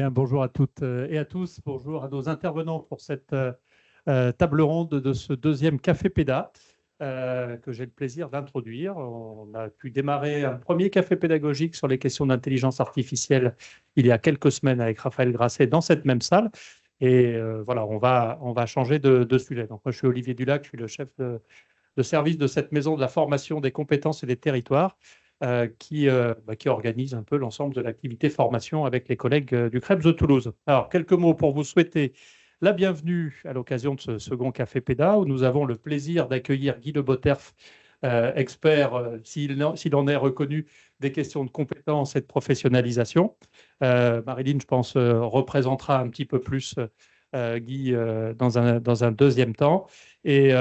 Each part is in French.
Bien, bonjour à toutes et à tous. Bonjour à nos intervenants pour cette table ronde de ce deuxième Café Péda que j'ai le plaisir d'introduire. On a pu démarrer un premier café pédagogique sur les questions d'intelligence artificielle il y a quelques semaines avec Raphaël Grasset dans cette même salle. Et voilà, on va changer de sujet. Donc, moi, je suis Olivier Dulac, je suis le chef de service de cette maison de la formation des compétences et des territoires qui organise un peu l'ensemble de l'activité formation avec les collègues du CREPS de Toulouse. Alors, quelques mots pour vous souhaiter la bienvenue à l'occasion de ce second Café Péda, où nous avons le plaisir d'accueillir Guy Le Botterf, expert, s'il en est reconnu, des questions de compétences et de professionnalisation. Marilyn, je pense, représentera un petit peu plus Guy dans un deuxième temps. Et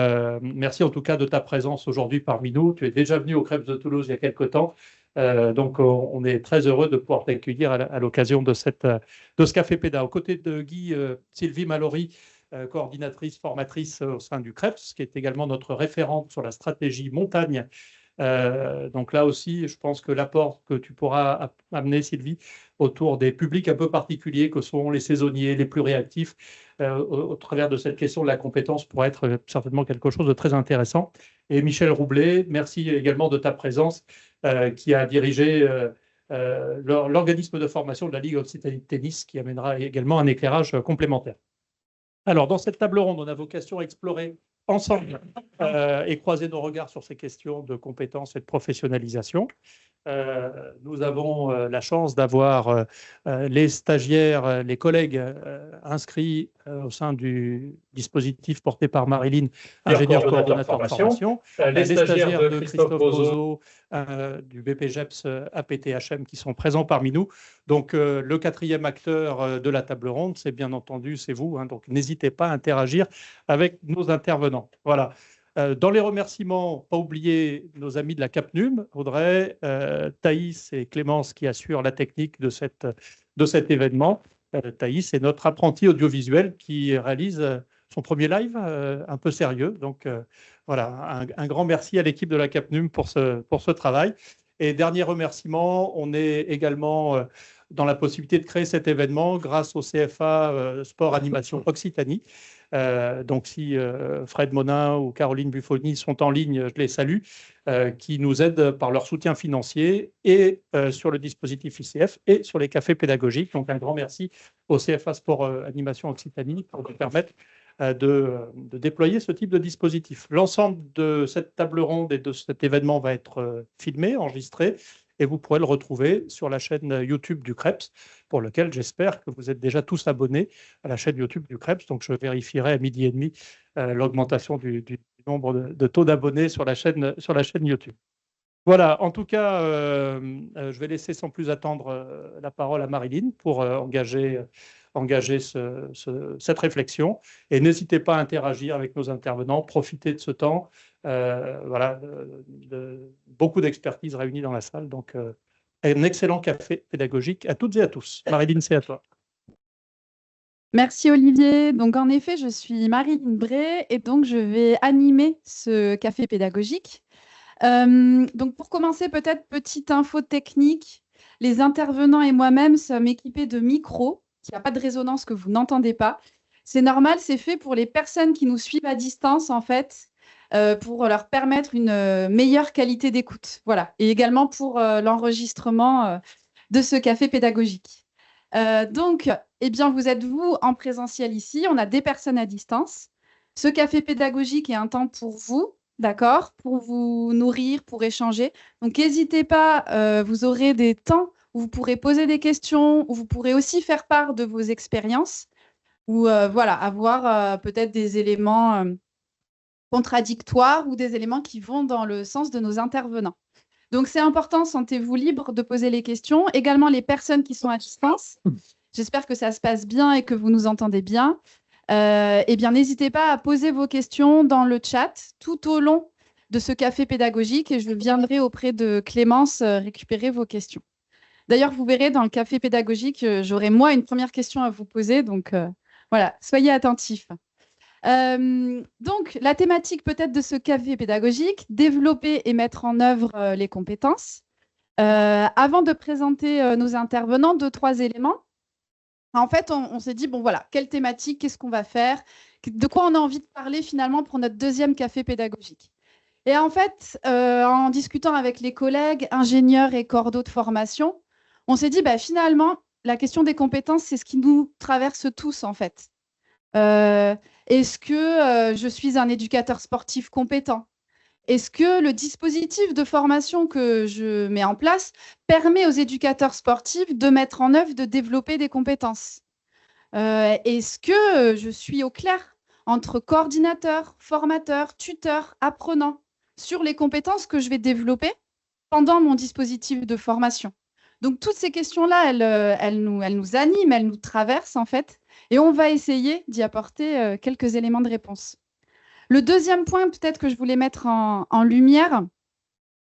merci en tout cas de ta présence aujourd'hui parmi nous. Tu es déjà venu au CREPS de Toulouse il y a quelque temps. Donc, on est très heureux de pouvoir t'accueillir à l'occasion de ce Café Péda. Aux côtés de Guy, Sylvie Mallory, coordinatrice, formatrice au sein du CREPS, qui est également notre référente sur la stratégie montagne. Donc là aussi, je pense que l'apport que tu pourras amener, Sylvie, autour des publics un peu particuliers que sont les saisonniers, les plus réactifs, au travers de cette question de la compétence pourrait être certainement quelque chose de très intéressant. Et Michel Roublet, merci également de ta présence, qui a dirigé l'organisme de formation de la Ligue Occitanie de tennis, qui amènera également un éclairage complémentaire. Alors, dans cette table ronde, on a vocation à explorer ensemble et croiser nos regards sur ces questions de compétences et de professionnalisation. Nous avons la chance d'avoir les stagiaires, les collègues inscrits au sein du dispositif porté par Marilyn, ingénieur coordonnateur de formation, les stagiaires de Christophe Bozo du BPGEPS APTHM qui sont présents parmi nous. Donc, le quatrième acteur de la table ronde, c'est bien entendu, c'est vous. Donc, n'hésitez pas à interagir avec nos intervenants. Voilà. Dans les remerciements, pas oublier nos amis de la CAPNUM, Audrey, Thaïs et Clémence qui assurent la technique de cet événement. Thaïs est notre apprenti audiovisuel qui réalise son premier live un peu sérieux. Donc voilà, un grand merci à l'équipe de la CAPNUM pour ce travail. Et dernier remerciement, on est également dans la possibilité de créer cet événement grâce au CFA Sport Animation Occitanie. Donc, si Fred Monin ou Caroline Buffoni sont en ligne, je les salue, qui nous aident par leur soutien financier et sur le dispositif ICF et sur les cafés pédagogiques. Donc, un grand merci au CFA Sport Animation Occitanie pour nous permettre de déployer ce type de dispositif. L'ensemble de cette table ronde et de cet événement va être filmé, enregistré, et vous pourrez le retrouver sur la chaîne YouTube du CREPS, pour lequel j'espère que vous êtes déjà tous abonnés à la chaîne YouTube du CREPS. Donc, je vérifierai à 12h30 l'augmentation du nombre de taux d'abonnés sur la chaîne YouTube. Voilà, en tout cas, je vais laisser sans plus attendre la parole à Marilyn pour engager cette réflexion. Et n'hésitez pas à interagir avec nos intervenants, profitez de ce temps. Voilà, beaucoup d'expertise réunie dans la salle. Donc, un excellent café pédagogique à toutes et à tous. Marilyn, c'est à toi. Merci Olivier. Donc en effet, je suis Marilyn Bray et donc je vais animer ce café pédagogique. Donc pour commencer, peut-être petite info technique. Les intervenants et moi-même sommes équipés de micros. Il n'y a pas de résonance que vous n'entendez pas. C'est normal, c'est fait pour les personnes qui nous suivent à distance en fait, pour leur permettre une meilleure qualité d'écoute. Voilà. Et également pour l'enregistrement de ce café pédagogique. Donc, eh bien, vous êtes vous en présentiel ici. On a des personnes à distance. Ce café pédagogique est un temps pour vous, d'accord, pour vous nourrir, pour échanger. Donc, n'hésitez pas, vous aurez des temps où vous pourrez poser des questions, où vous pourrez aussi faire part de vos expériences, ou voilà, avoir peut-être des éléments contradictoires ou des éléments qui vont dans le sens de nos intervenants. Donc, c'est important, sentez-vous libre de poser les questions. Également, les personnes qui sont à distance, j'espère que ça se passe bien et que vous nous entendez bien. Eh bien, n'hésitez pas à poser vos questions dans le chat tout au long de ce café pédagogique et je viendrai auprès de Clémence récupérer vos questions. D'ailleurs, vous verrez dans le café pédagogique, j'aurai moi une première question à vous poser. Donc, voilà, soyez attentifs. Donc, la thématique peut-être de ce café pédagogique, développer et mettre en œuvre les compétences. Avant de présenter nos intervenants, 2-3 éléments. En fait, on s'est dit, bon voilà, quelle thématique, qu'est-ce qu'on va faire, de quoi on a envie de parler finalement pour notre deuxième café pédagogique. Et en fait, en discutant avec les collègues, ingénieurs et cordeaux de formation, on s'est dit, bah, finalement, la question des compétences, c'est ce qui nous traverse tous en fait. Euh, Est-ce que je suis un éducateur sportif compétent? Est-ce que le dispositif de formation que je mets en place permet aux éducateurs sportifs de mettre en œuvre, de développer des compétences? Est-ce que je suis au clair entre coordinateur, formateur, tuteur, apprenant sur les compétences que je vais développer pendant mon dispositif de formation? Donc, toutes ces questions-là, elles nous animent, elles nous traversent en fait, et on va essayer d'y apporter quelques éléments de réponse. Le deuxième point, peut-être que je voulais mettre en lumière,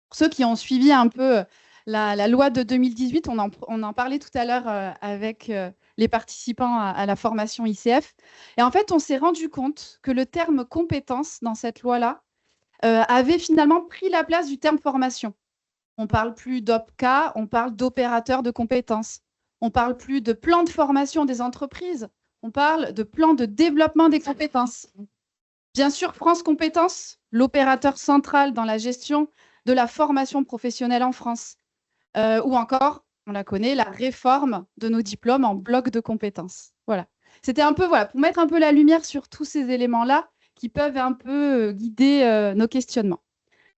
pour ceux qui ont suivi un peu la loi de 2018, on en parlait tout à l'heure avec les participants à la formation ICF. Et en fait, on s'est rendu compte que le terme compétence dans cette loi-là avait finalement pris la place du terme formation. On ne parle plus d'OPCA, on parle d'opérateur de compétences. On ne parle plus de plan de formation des entreprises, on parle de plan de développement des compétences. Bien sûr, France Compétences, l'opérateur central dans la gestion de la formation professionnelle en France. Ou encore, on la connaît, la réforme de nos diplômes en bloc de compétences. Voilà. C'était un peu, voilà, pour mettre un peu la lumière sur tous ces éléments-là qui peuvent un peu guider nos questionnements.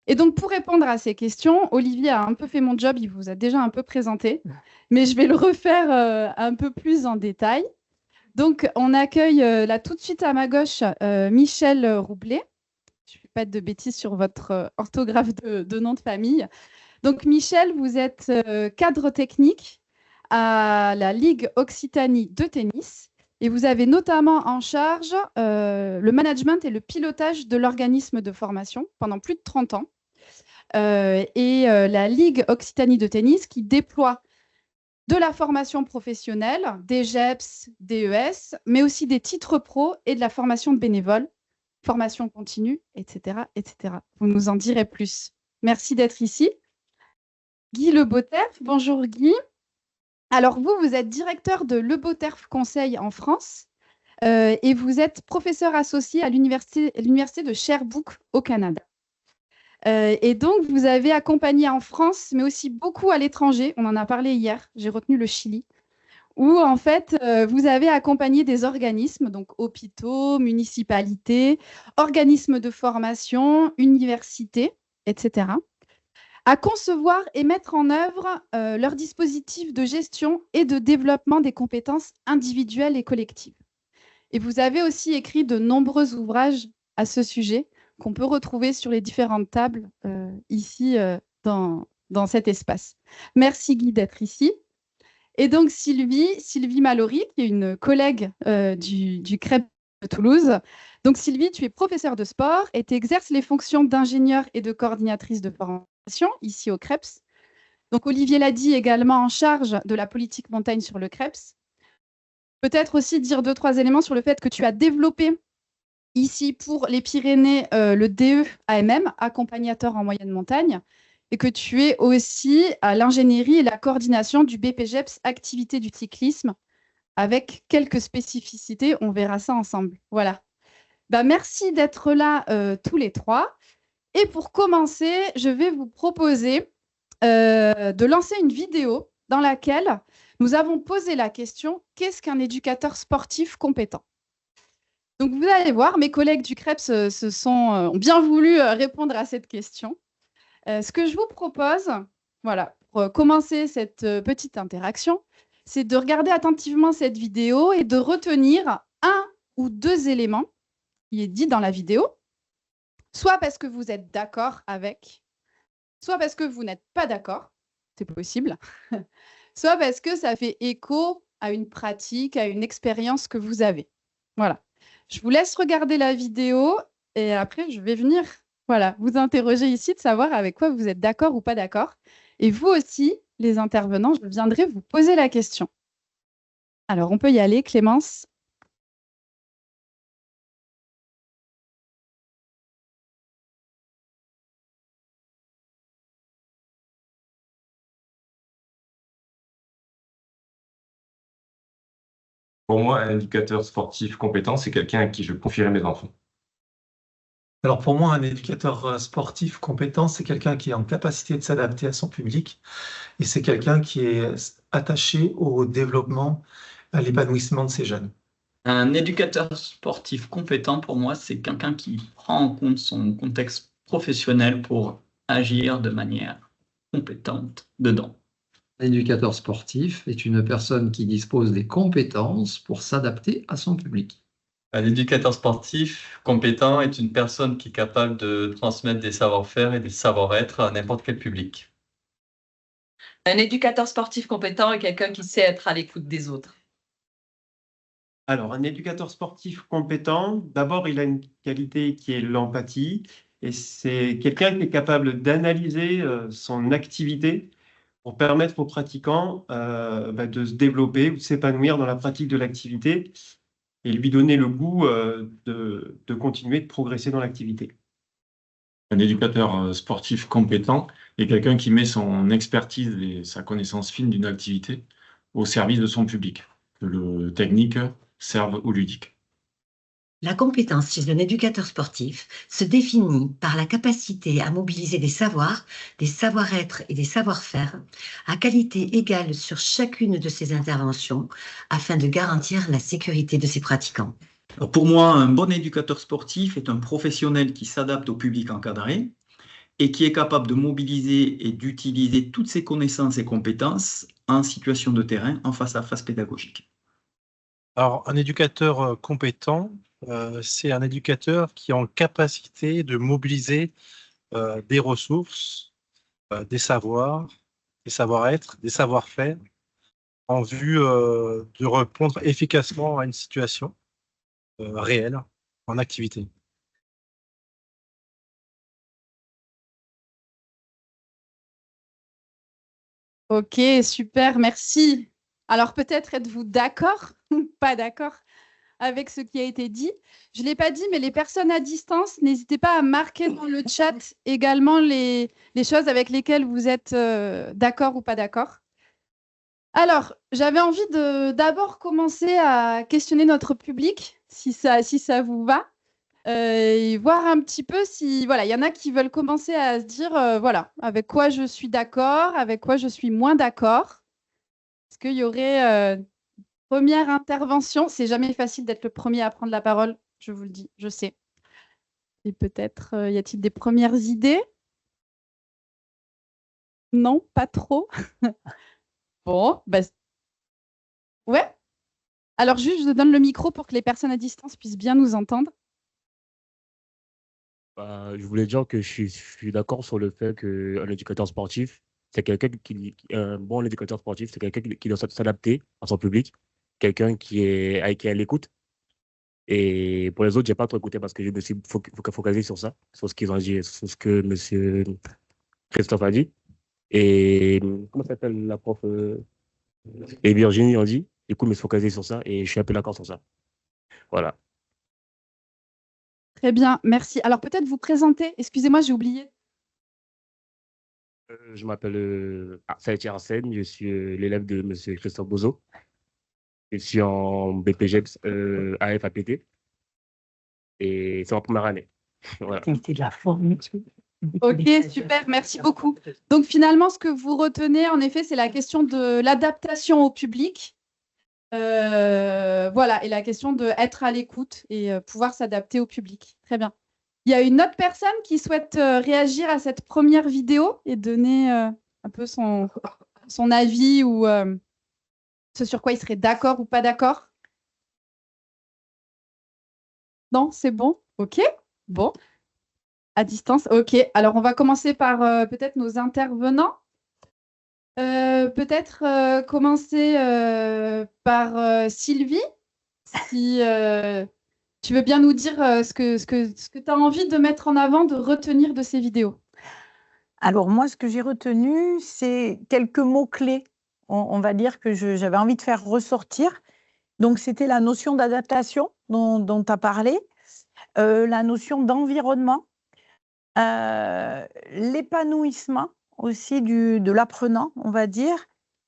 Et donc, pour répondre à ces questions, Olivier a un peu fait mon job, il vous a déjà un peu présenté, mais je vais le refaire un peu plus en détail. Donc, on accueille là tout de suite à ma gauche Michel Roublet. Je ne fais pas de bêtises sur votre orthographe de nom de famille. Donc, Michel, vous êtes cadre technique à la Ligue Occitanie de tennis et vous avez notamment en charge le management et le pilotage de l'organisme de formation pendant plus de 30 ans. La Ligue Occitanie de tennis qui déploie de la formation professionnelle, des GEPS, des ES, mais aussi des titres pro et de la formation de bénévoles, formation continue, etc., etc. Vous nous en direz plus. Merci d'être ici. Guy Leboterf, bonjour Guy. Alors vous êtes directeur de Leboterf Conseil en France et vous êtes professeur associé à l'université de Sherbrooke au Canada. Et donc, vous avez accompagné en France, mais aussi beaucoup à l'étranger. On en a parlé hier, j'ai retenu le Chili, où en fait, vous avez accompagné des organismes, donc hôpitaux, municipalités, organismes de formation, universités, etc., à concevoir et mettre en œuvre leurs dispositifs de gestion et de développement des compétences individuelles et collectives. Et vous avez aussi écrit de nombreux ouvrages à ce sujet qu'on peut retrouver sur les différentes tables ici dans cet espace. Merci Guy d'être ici. Et donc Sylvie Mallory, qui est une collègue du CREP de Toulouse. Donc Sylvie, tu es professeure de sport et tu exerces les fonctions d'ingénieure et de coordinatrice de formation ici au CREPS. Donc Olivier l'a dit, également en charge de la politique montagne sur le CREPS. Peut-être aussi dire 2-3 éléments sur le fait que tu as développé ici pour les Pyrénées le DE AMM, accompagnateur en moyenne montagne, et que tu es aussi à l'ingénierie et la coordination du BPGEPS activité du cyclisme, avec quelques spécificités. On verra ça ensemble. Voilà. Bah, merci d'être là tous les trois. Et pour commencer, je vais vous proposer de lancer une vidéo dans laquelle nous avons posé la question: qu'est-ce qu'un éducateur sportif compétent? Donc, vous allez voir, mes collègues du CREPS ont bien voulu répondre à cette question. Ce que je vous propose, voilà, pour commencer cette petite interaction, c'est de regarder attentivement cette vidéo et de retenir un ou deux éléments qui est dit dans la vidéo, soit parce que vous êtes d'accord avec, soit parce que vous n'êtes pas d'accord, c'est possible, soit parce que ça fait écho à une pratique, à une expérience que vous avez. Voilà. Je vous laisse regarder la vidéo et après, je vais venir vous interroger ici de savoir avec quoi vous êtes d'accord ou pas d'accord. Et vous aussi, les intervenants, je viendrai vous poser la question. Alors, on peut y aller, Clémence. Pour moi, un éducateur sportif compétent, c'est quelqu'un à qui je confierai mes enfants. Alors pour moi, un éducateur sportif compétent, c'est quelqu'un qui est en capacité de s'adapter à son public et c'est quelqu'un qui est attaché au développement, à l'épanouissement de ses jeunes. Un éducateur sportif compétent, pour moi, c'est quelqu'un qui prend en compte son contexte professionnel pour agir de manière compétente dedans. L'éducateur sportif est une personne qui dispose des compétences pour s'adapter à son public. Un éducateur sportif compétent est une personne qui est capable de transmettre des savoir-faire et des savoir-être à n'importe quel public. Un éducateur sportif compétent est quelqu'un qui sait être à l'écoute des autres. Alors, un éducateur sportif compétent, d'abord, il a une qualité qui est l'empathie, et c'est quelqu'un qui est capable d'analyser son activité pour permettre aux pratiquants de se développer ou de s'épanouir dans la pratique de l'activité et lui donner le goût de continuer de progresser dans l'activité. Un éducateur sportif compétent est quelqu'un qui met son expertise et sa connaissance fine d'une activité au service de son public, que le technique serve au ludique. La compétence chez un éducateur sportif se définit par la capacité à mobiliser des savoirs, des savoir-être et des savoir-faire à qualité égale sur chacune de ses interventions afin de garantir la sécurité de ses pratiquants. Pour moi, un bon éducateur sportif est un professionnel qui s'adapte au public encadré et qui est capable de mobiliser et d'utiliser toutes ses connaissances et compétences en situation de terrain, en face-à-face pédagogique. Alors, un éducateur compétent, c'est un éducateur qui est en capacité de mobiliser des ressources, des savoirs, des savoir-être, des savoir-faire en vue de répondre efficacement à une situation réelle en activité. Ok, super, merci. Alors peut-être êtes-vous d'accord ou pas d'accord avec ce qui a été dit. Je ne l'ai pas dit, mais les personnes à distance, n'hésitez pas à marquer dans le chat également les choses avec lesquelles vous êtes d'accord ou pas d'accord. Alors, j'avais envie d'abord commencer à questionner notre public, si ça vous va, et voir un petit peu si, voilà, il y en a qui veulent commencer à se dire, voilà, avec quoi je suis d'accord, avec quoi je suis moins d'accord. Est-ce qu'il y aurait première intervention? C'est jamais facile d'être le premier à prendre la parole, je vous le dis, je sais. Et peut-être, y a-t-il des premières idées? Non, pas trop. Bon, bah, ouais. Alors juste, je donne le micro pour que les personnes à distance puissent bien nous entendre. Je voulais dire que je suis d'accord sur le fait qu'un éducateur sportif, c'est quelqu'un un bon éducateur sportif, c'est quelqu'un qui doit s'adapter à son public, quelqu'un qui est à l'écoute. Et pour les autres, j'ai pas trop écouté parce que je me suis focalisé sur ça, sur ce qu'ils ont dit, sur ce que monsieur Christophe a dit. Et comment s'appelle la prof et Virginie ont dit. Du coup, je me suis focalisé sur ça et je suis un peu d'accord sur ça. Voilà. Très bien, merci. Alors peut-être vous présenter, excusez-moi, j'ai oublié. Je m'appelle Saïti Arsène, je suis l'élève de monsieur Christophe Bozo. Je suis en BPGEPS AFAPT et c'est en première année. Voilà. De la forme. Ok, super, merci beaucoup. Donc finalement, ce que vous retenez, en effet, c'est la question de l'adaptation au public. Voilà, et la question d'être à l'écoute et pouvoir s'adapter au public. Très bien. Il y a une autre personne qui souhaite réagir à cette première vidéo et donner un peu son avis ou ce sur quoi il serait d'accord ou pas d'accord? Non, c'est bon? Ok, bon. À distance, ok. Alors, on va commencer par peut-être nos intervenants. Peut-être commencer par Sylvie, si tu veux bien nous dire ce que tu as envie de mettre en avant, de retenir de ces vidéos. Alors moi, ce que j'ai retenu, c'est quelques mots-clés, on va dire, que j'avais envie de faire ressortir. Donc, c'était la notion d'adaptation dont tu as parlé, la notion d'environnement, l'épanouissement aussi de l'apprenant, on va dire,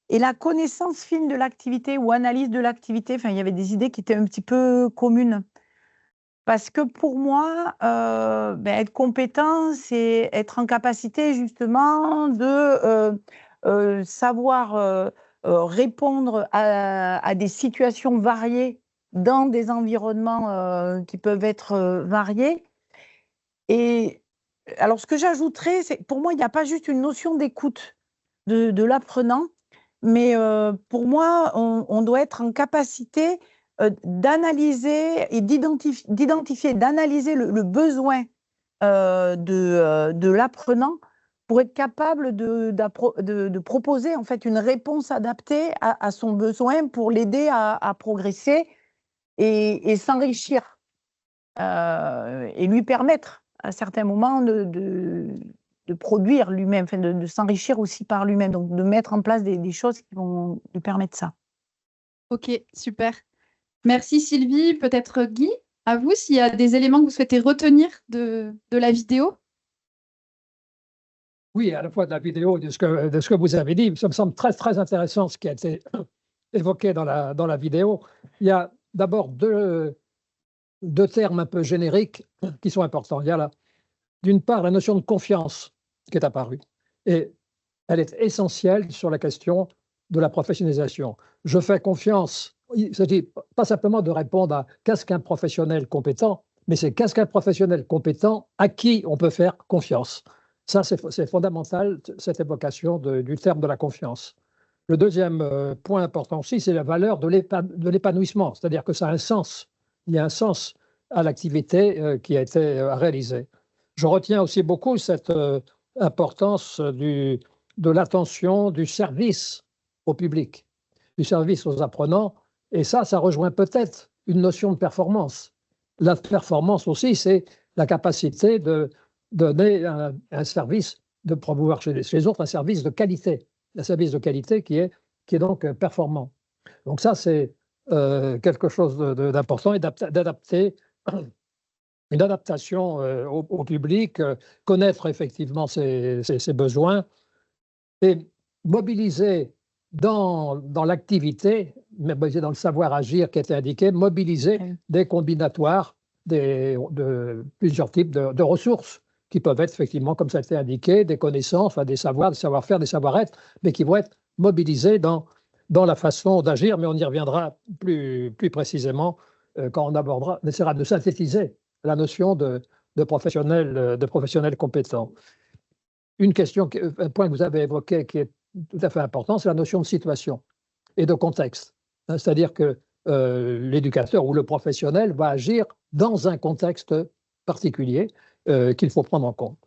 et la connaissance fine de l'activité ou analyse de l'activité. Enfin, il y avait des idées qui étaient un petit peu communes. Parce que pour moi, être compétent, c'est être en capacité justement de savoir répondre à des situations variées dans des environnements qui peuvent être variés. Et alors, ce que j'ajouterais, c'est que pour moi, il n'y a pas juste une notion d'écoute de l'apprenant, mais pour moi, on doit être en capacité d'analyser et d'identifier, d'analyser le besoin de l'apprenant pour être capable de proposer en fait une réponse adaptée à son besoin pour l'aider à progresser et s'enrichir et lui permettre à certains moments de produire lui-même, enfin de s'enrichir aussi par lui-même, donc de mettre en place des choses qui vont lui permettre ça. Ok, super. Merci Sylvie. Peut-être Guy, à vous, s'il y a des éléments que vous souhaitez retenir de la vidéo. Oui, à la fois de la vidéo, de ce que vous avez dit. Ça me semble très, très intéressant ce qui a été évoqué dans la vidéo. Il y a d'abord deux termes un peu génériques qui sont importants. Il y a d'une part la notion de confiance qui est apparue. Et elle est essentielle sur la question de la professionnalisation. Je fais confiance. Il ne s'agit pas simplement de répondre à qu'est-ce qu'un professionnel compétent, mais c'est qu'est-ce qu'un professionnel compétent à qui on peut faire confiance. Ça, c'est fondamental, cette évocation du terme de la confiance. Le deuxième point important aussi, c'est la valeur de l'épanouissement, c'est-à-dire que ça a un sens. Il y a un sens à l'activité qui a été réalisée. Je retiens aussi beaucoup cette importance de l'attention, du service au public, du service aux apprenants. Et ça rejoint peut-être une notion de performance. La performance aussi, c'est la capacité de donner un service, de promouvoir chez les autres un service de qualité. Un service de qualité qui est donc performant. Donc ça, c'est quelque chose d'important et d'adapter une adaptation au public, connaître effectivement ses besoins et mobiliser dans l'activité, mobiliser dans le savoir-agir qui était indiqué, mobiliser des combinatoires de plusieurs types de ressources qui peuvent être effectivement, comme ça a été indiqué, des connaissances, des savoirs, des savoir-faire, des savoir-être, mais qui vont être mobilisés dans la façon d'agir, mais on y reviendra plus précisément quand on essaiera de synthétiser la notion de professionnel compétent. Un point que vous avez évoqué qui est tout à fait important, c'est la notion de situation et de contexte. C'est-à-dire que l'éducateur ou le professionnel va agir dans un contexte particulier qu'il faut prendre en compte.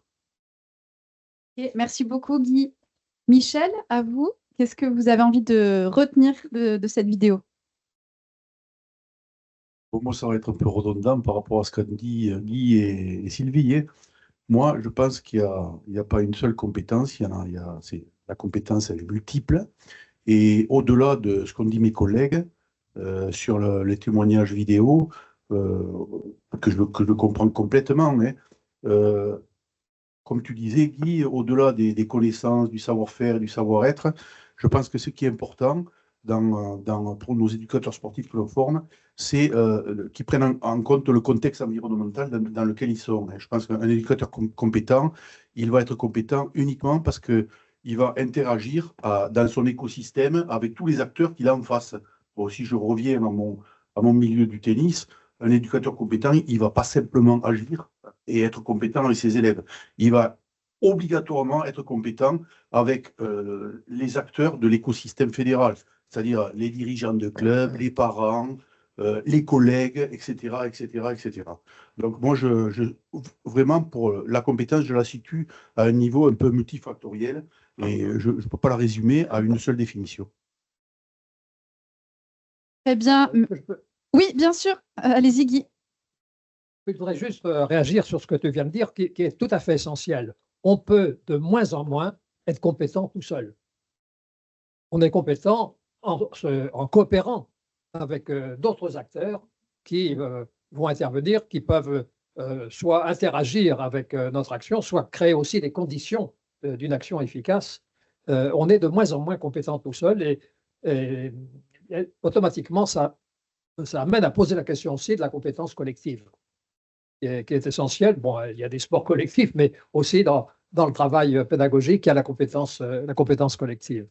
Okay, merci beaucoup Guy. Michel, à vous, qu'est-ce que vous avez envie de retenir de cette vidéo? Pour moi, ça va être un peu redondant par rapport à ce qu'ont dit Guy et Sylvie. Moi, je pense qu'il n'y a pas une seule compétence, la compétence elle est multiple. Et au-delà de ce qu'ont dit mes collègues sur les témoignages vidéo, que je comprends complètement, mais comme tu disais, Guy, au-delà des connaissances, du savoir-faire, du savoir-être, je pense que ce qui est important pour nos éducateurs sportifs que l'on forme, c'est qu'ils prennent en compte le contexte environnemental dans lequel ils sont. Je pense qu'un éducateur compétent, il va être compétent uniquement parce qu'il va interagir dans son écosystème avec tous les acteurs qu'il a en face. Bon, si je reviens à mon milieu du tennis, un éducateur compétent, il ne va pas simplement agir et être compétent avec ses élèves. Il va obligatoirement être compétent avec les acteurs de l'écosystème fédéral, c'est-à-dire les dirigeants de clubs, les parents, les collègues, etc., etc., etc. Donc moi, vraiment, pour la compétence, je la situe à un niveau un peu multifactoriel et je ne peux pas la résumer à une seule définition. Très bien. Oui, bien sûr. Allez-y, Guy. Je voudrais juste réagir sur ce que tu viens de dire, qui est tout à fait essentiel. On peut de moins en moins être compétent tout seul. On est compétent en coopérant avec d'autres acteurs qui vont intervenir, qui peuvent soit interagir avec notre action, soit créer aussi les conditions d'une action efficace on est de moins en moins compétent tout seul et automatiquement, ça amène à poser la question aussi de la compétence collective, qui est essentielle. Bon, il y a des sports collectifs, mais aussi dans le travail pédagogique, il y a la compétence collective.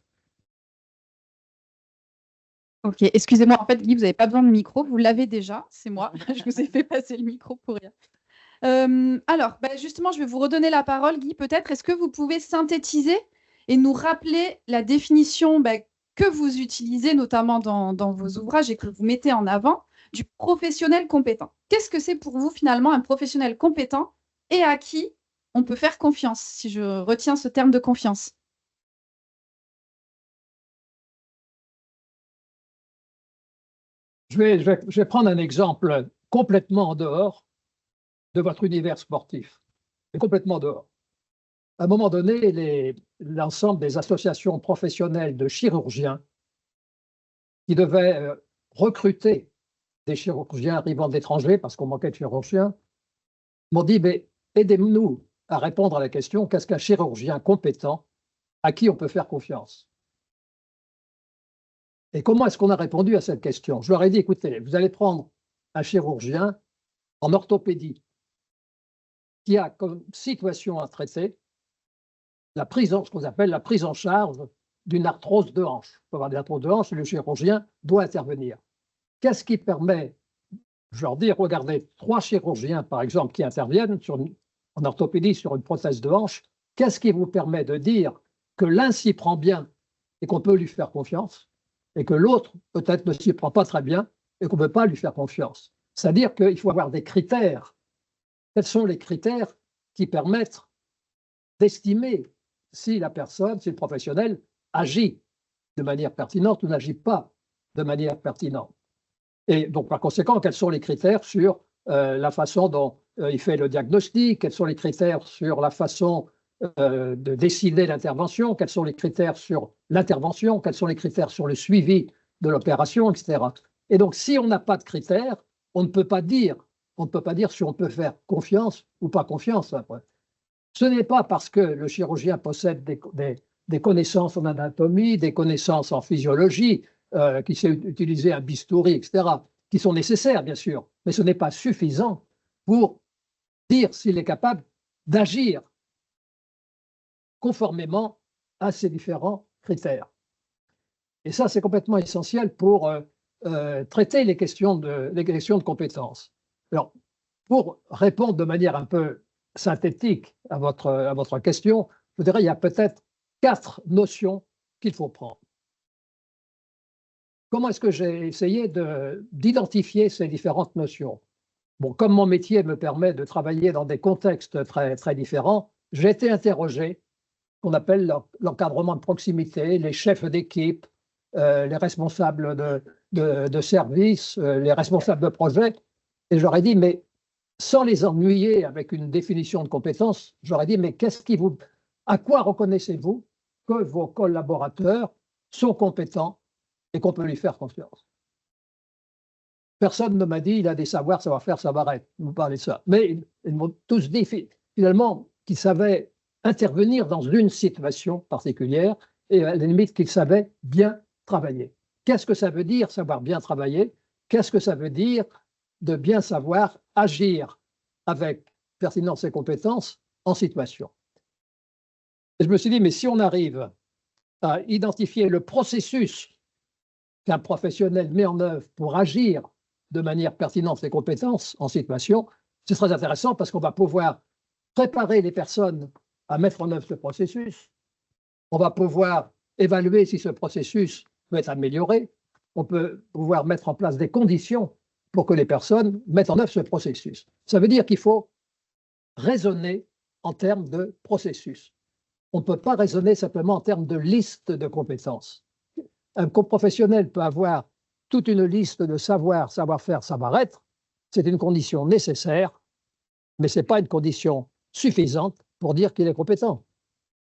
Ok, excusez-moi, en fait, Guy, vous n'avez pas besoin de micro, vous l'avez déjà, c'est moi, je vous ai fait passer le micro pour rien. Alors, justement, je vais vous redonner la parole, Guy, peut-être. Est-ce que vous pouvez synthétiser et nous rappeler la définition que vous utilisez, notamment dans vos ouvrages et que vous mettez en avant, du professionnel compétent? Qu'est-ce que c'est pour vous, finalement, un professionnel compétent et à qui on peut faire confiance, si je retiens ce terme de confiance? Je vais prendre un exemple complètement en dehors de votre univers sportif, mais complètement dehors. À un moment donné, l'ensemble des associations professionnelles de chirurgiens qui devaient recruter des chirurgiens arrivant d'étrangers, parce qu'on manquait de chirurgiens, m'ont dit, mais aidez-nous à répondre à la question, qu'est-ce qu'un chirurgien compétent à qui on peut faire confiance? Et comment est-ce qu'on a répondu à cette question? Je leur ai dit, écoutez, vous allez prendre un chirurgien en orthopédie qui a comme situation à traiter ce qu'on appelle la prise en charge d'une arthrose de hanche. Il peut avoir des arthroses de hanche et le chirurgien doit intervenir. Qu'est-ce qui permet, je leur dis, regardez, 3 chirurgiens, par exemple, qui interviennent en orthopédie sur une prothèse de hanche, qu'est-ce qui vous permet de dire que l'un s'y prend bien et qu'on peut lui faire confiance, et que l'autre, peut-être, ne s'y prend pas très bien et qu'on ne peut pas lui faire confiance? C'est-à-dire qu'il faut avoir des critères. Quels sont les critères qui permettent d'estimer si la personne, si le professionnel agit de manière pertinente ou n'agit pas de manière pertinente? Et donc, par conséquent, quels sont les critères sur la façon dont il fait le diagnostic? Quels sont les critères sur la façon de décider l'intervention? Quels sont les critères sur l'intervention? Quels sont les critères sur le suivi de l'opération, etc. Et donc, si on n'a pas de critères, on ne peut pas dire si on peut faire confiance ou pas confiance. Après. Ce n'est pas parce que le chirurgien possède des connaissances en anatomie, des connaissances en physiologie, qui sait utiliser un bistouri, etc., qui sont nécessaires, bien sûr, mais ce n'est pas suffisant pour dire s'il est capable d'agir conformément à ces différents critères. Et ça, c'est complètement essentiel pour traiter les questions de compétences. Alors, pour répondre de manière un peu synthétique à votre question, je dirais qu'il y a peut-être 4 notions qu'il faut prendre. Comment est-ce que j'ai essayé d'identifier ces différentes notions? Bon, comme mon métier me permet de travailler dans des contextes très, très différents, j'ai été interrogé, qu'on appelle l'encadrement de proximité, les chefs d'équipe, les responsables de service, les responsables de projet, et j'aurais dit, mais sans les ennuyer avec une définition de compétences, j'aurais dit, mais à quoi reconnaissez-vous que vos collaborateurs sont compétents et qu'on peut lui faire confiance? Personne ne m'a dit, il a des savoirs, savoir-faire, savoir-être. Vous parlez de ça. Mais ils m'ont tous dit, finalement, qu'ils savaient intervenir dans une situation particulière et à la limite qu'ils savaient bien travailler. Qu'est-ce que ça veut dire, savoir bien travailler? Qu'est-ce que ça veut dire de bien savoir agir avec pertinence et compétence en situation? Et je me suis dit, mais si on arrive à identifier le processus qu'un professionnel met en œuvre pour agir de manière pertinente et compétence en situation, c'est très intéressant parce qu'on va pouvoir préparer les personnes à mettre en œuvre ce processus. On va pouvoir évaluer si ce processus peut être amélioré. On peut pouvoir mettre en place des conditions pour que les personnes mettent en œuvre ce processus. Ça veut dire qu'il faut raisonner en termes de processus. On ne peut pas raisonner simplement en termes de liste de compétences. Un professionnel peut avoir toute une liste de savoir-faire, savoir-être. C'est une condition nécessaire, mais ce n'est pas une condition suffisante pour dire qu'il est compétent.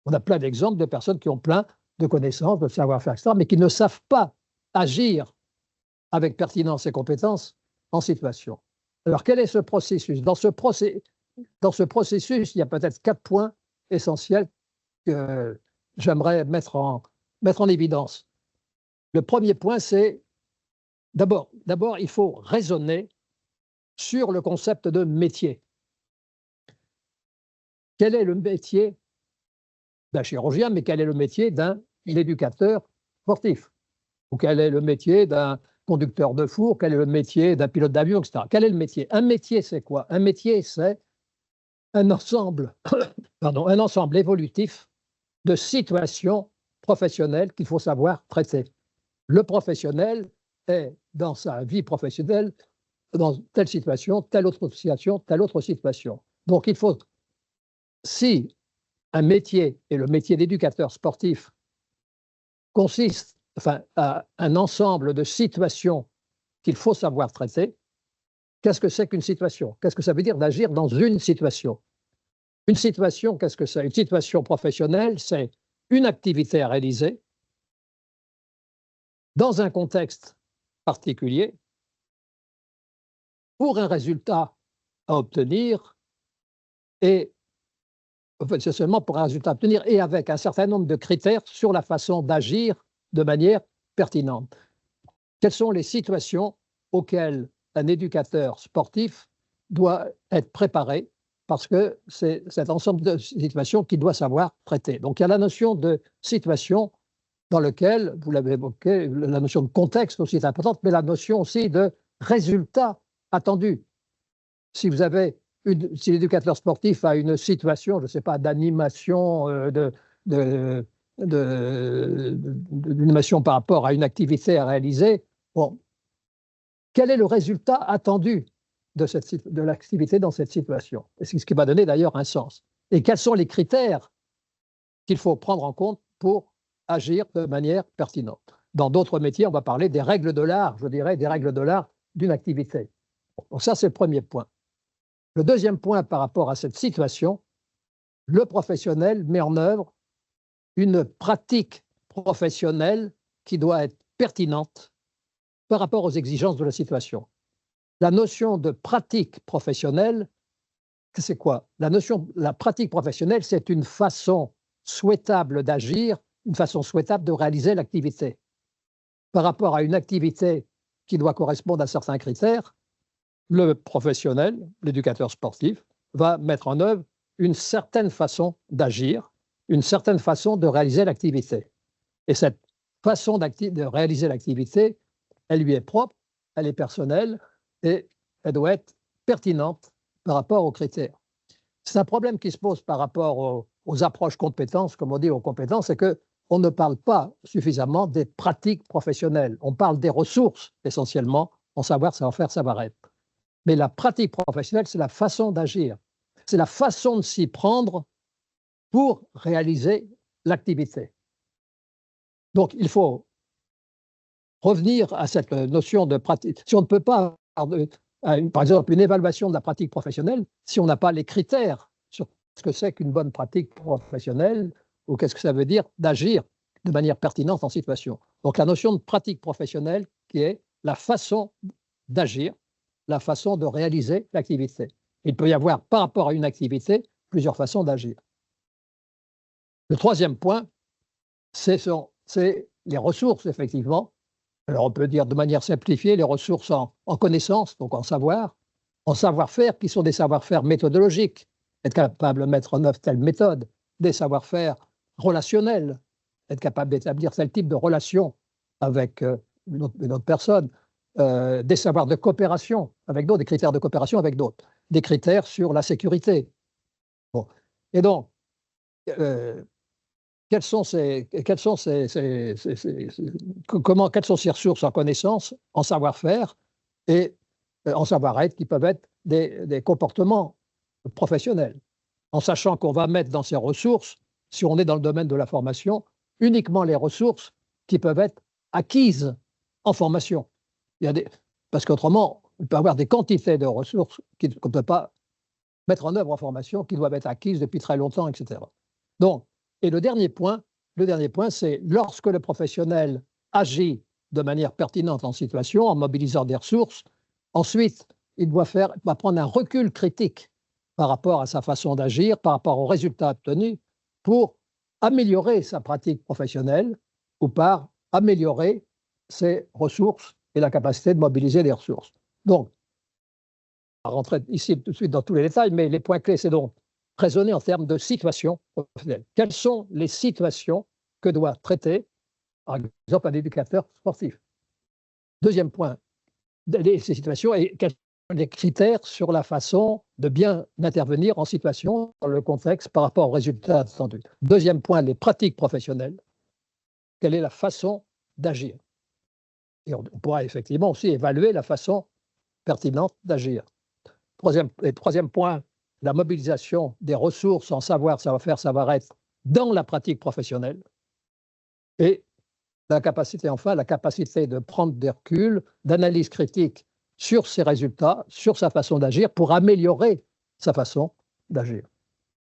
On a plein d'exemples de personnes qui ont plein de connaissances, de savoir-faire, etc., mais qui ne savent pas agir avec pertinence et compétence en situation. Alors, quel est ce processus? Dans ce processus, il y a peut-être 4 points essentiels que j'aimerais mettre en évidence. Le premier point, c'est d'abord, il faut raisonner sur le concept de métier. Quel est le métier d'un chirurgien, mais quel est le métier d'un éducateur sportif? Ou quel est le métier d'un conducteur de four? Quel est le métier d'un pilote d'avion, etc. Quel est le métier? Un métier, c'est quoi? Un métier, c'est un ensemble, un ensemble évolutif de situations professionnelles qu'il faut savoir traiter. Le professionnel est, dans sa vie professionnelle, dans telle situation, telle autre situation, telle autre situation. Donc, il faut, si un métier, et le métier d'éducateur sportif, consiste à un ensemble de situations qu'il faut savoir traiter, qu'est-ce que c'est qu'une situation? Qu'est-ce que ça veut dire d'agir dans une situation? Une situation, qu'est-ce que c'est? Une situation professionnelle, c'est une activité à réaliser dans un contexte particulier pour un résultat à obtenir et c'est seulement pour un résultat à obtenir et avec un certain nombre de critères sur la façon d'agir de manière pertinente. Quelles sont les situations auxquelles un éducateur sportif doit être préparé parce que c'est cet ensemble de situations qu'il doit savoir traiter. Donc il y a la notion de situation dans laquelle, vous l'avez évoqué, la notion de contexte aussi est importante, mais la notion aussi de résultat attendu. Si vous avez si l'éducateur sportif a une situation, je ne sais pas, d'animation, d'animation par rapport à une activité à réaliser, bon, quel est le résultat attendu de l'activité dans cette situation? C'est ce qui va donner d'ailleurs un sens. Et quels sont les critères qu'il faut prendre en compte pour agir de manière pertinente? Dans d'autres métiers, on va parler des règles de l'art, je dirais, des règles de l'art d'une activité. Donc ça, c'est le premier point. Le deuxième point par rapport à cette situation, le professionnel met en œuvre une pratique professionnelle qui doit être pertinente par rapport aux exigences de la situation. La notion de pratique professionnelle, c'est quoi? La pratique professionnelle, c'est une façon souhaitable d'agir, une façon souhaitable de réaliser l'activité. Par rapport à une activité qui doit correspondre à certains critères, le professionnel, l'éducateur sportif, va mettre en œuvre une certaine façon d'agir, une certaine façon de réaliser l'activité. Et cette façon de réaliser l'activité, elle lui est propre, elle est personnelle et elle doit être pertinente par rapport aux critères. C'est un problème qui se pose par rapport aux approches compétences, comme on dit aux compétences, c'est qu'on ne parle pas suffisamment des pratiques professionnelles. On parle des ressources essentiellement, en savoir, savoir-faire, savoir-être. Mais la pratique professionnelle, c'est la façon d'agir. C'est la façon de s'y prendre pour réaliser l'activité. Donc, il faut revenir à cette notion de pratique. Si on ne peut pas avoir, par exemple, une évaluation de la pratique professionnelle, si on n'a pas les critères sur ce que c'est qu'une bonne pratique professionnelle ou qu'est-ce que ça veut dire d'agir de manière pertinente en situation. Donc, la notion de pratique professionnelle qui est la façon d'agir, la façon de réaliser l'activité. Il peut y avoir, par rapport à une activité, plusieurs façons d'agir. Le troisième point, c'est les ressources, effectivement. Alors, on peut dire de manière simplifiée, les ressources en connaissance, donc en savoir-faire, qui sont des savoir-faire méthodologiques, être capable de mettre en œuvre telle méthode, des savoir-faire relationnels, être capable d'établir tel type de relation avec une autre personne, des savoirs de coopération avec d'autres, des critères de coopération avec d'autres, des critères sur la sécurité. Bon. Et donc, quelles sont ces ressources en connaissance, en savoir-faire et en savoir-être qui peuvent être des comportements professionnels, en sachant qu'on va mettre dans ces ressources, si on est dans le domaine de la formation, uniquement les ressources qui peuvent être acquises en formation. Parce qu'autrement, il peut y avoir des quantités de ressources qu'on ne peut pas mettre en œuvre en formation, qui doivent être acquises depuis très longtemps, etc. Donc, et le dernier point, c'est lorsque le professionnel agit de manière pertinente en situation, en mobilisant des ressources, ensuite, il va prendre un recul critique par rapport à sa façon d'agir, par rapport aux résultats obtenus, pour améliorer sa pratique professionnelle ou par améliorer ses ressources et la capacité de mobiliser les ressources. Donc, on va rentrer ici tout de suite dans tous les détails, mais les points clés, c'est donc raisonner en termes de situation professionnelle. Quelles sont les situations que doit traiter, par exemple, un éducateur sportif? Deuxième point, ces situations et quels sont les critères sur la façon de bien intervenir en situation, dans le contexte, par rapport aux résultats attendus. Deuxième point, les pratiques professionnelles. Quelle est la façon d'agir? Et on pourra effectivement aussi évaluer la façon pertinente d'agir. Troisième point, la mobilisation des ressources en savoir, savoir-faire, savoir-être dans la pratique professionnelle. Et la capacité, enfin, la capacité de prendre des reculs, d'analyse critique sur ses résultats, sur sa façon d'agir, pour améliorer sa façon d'agir.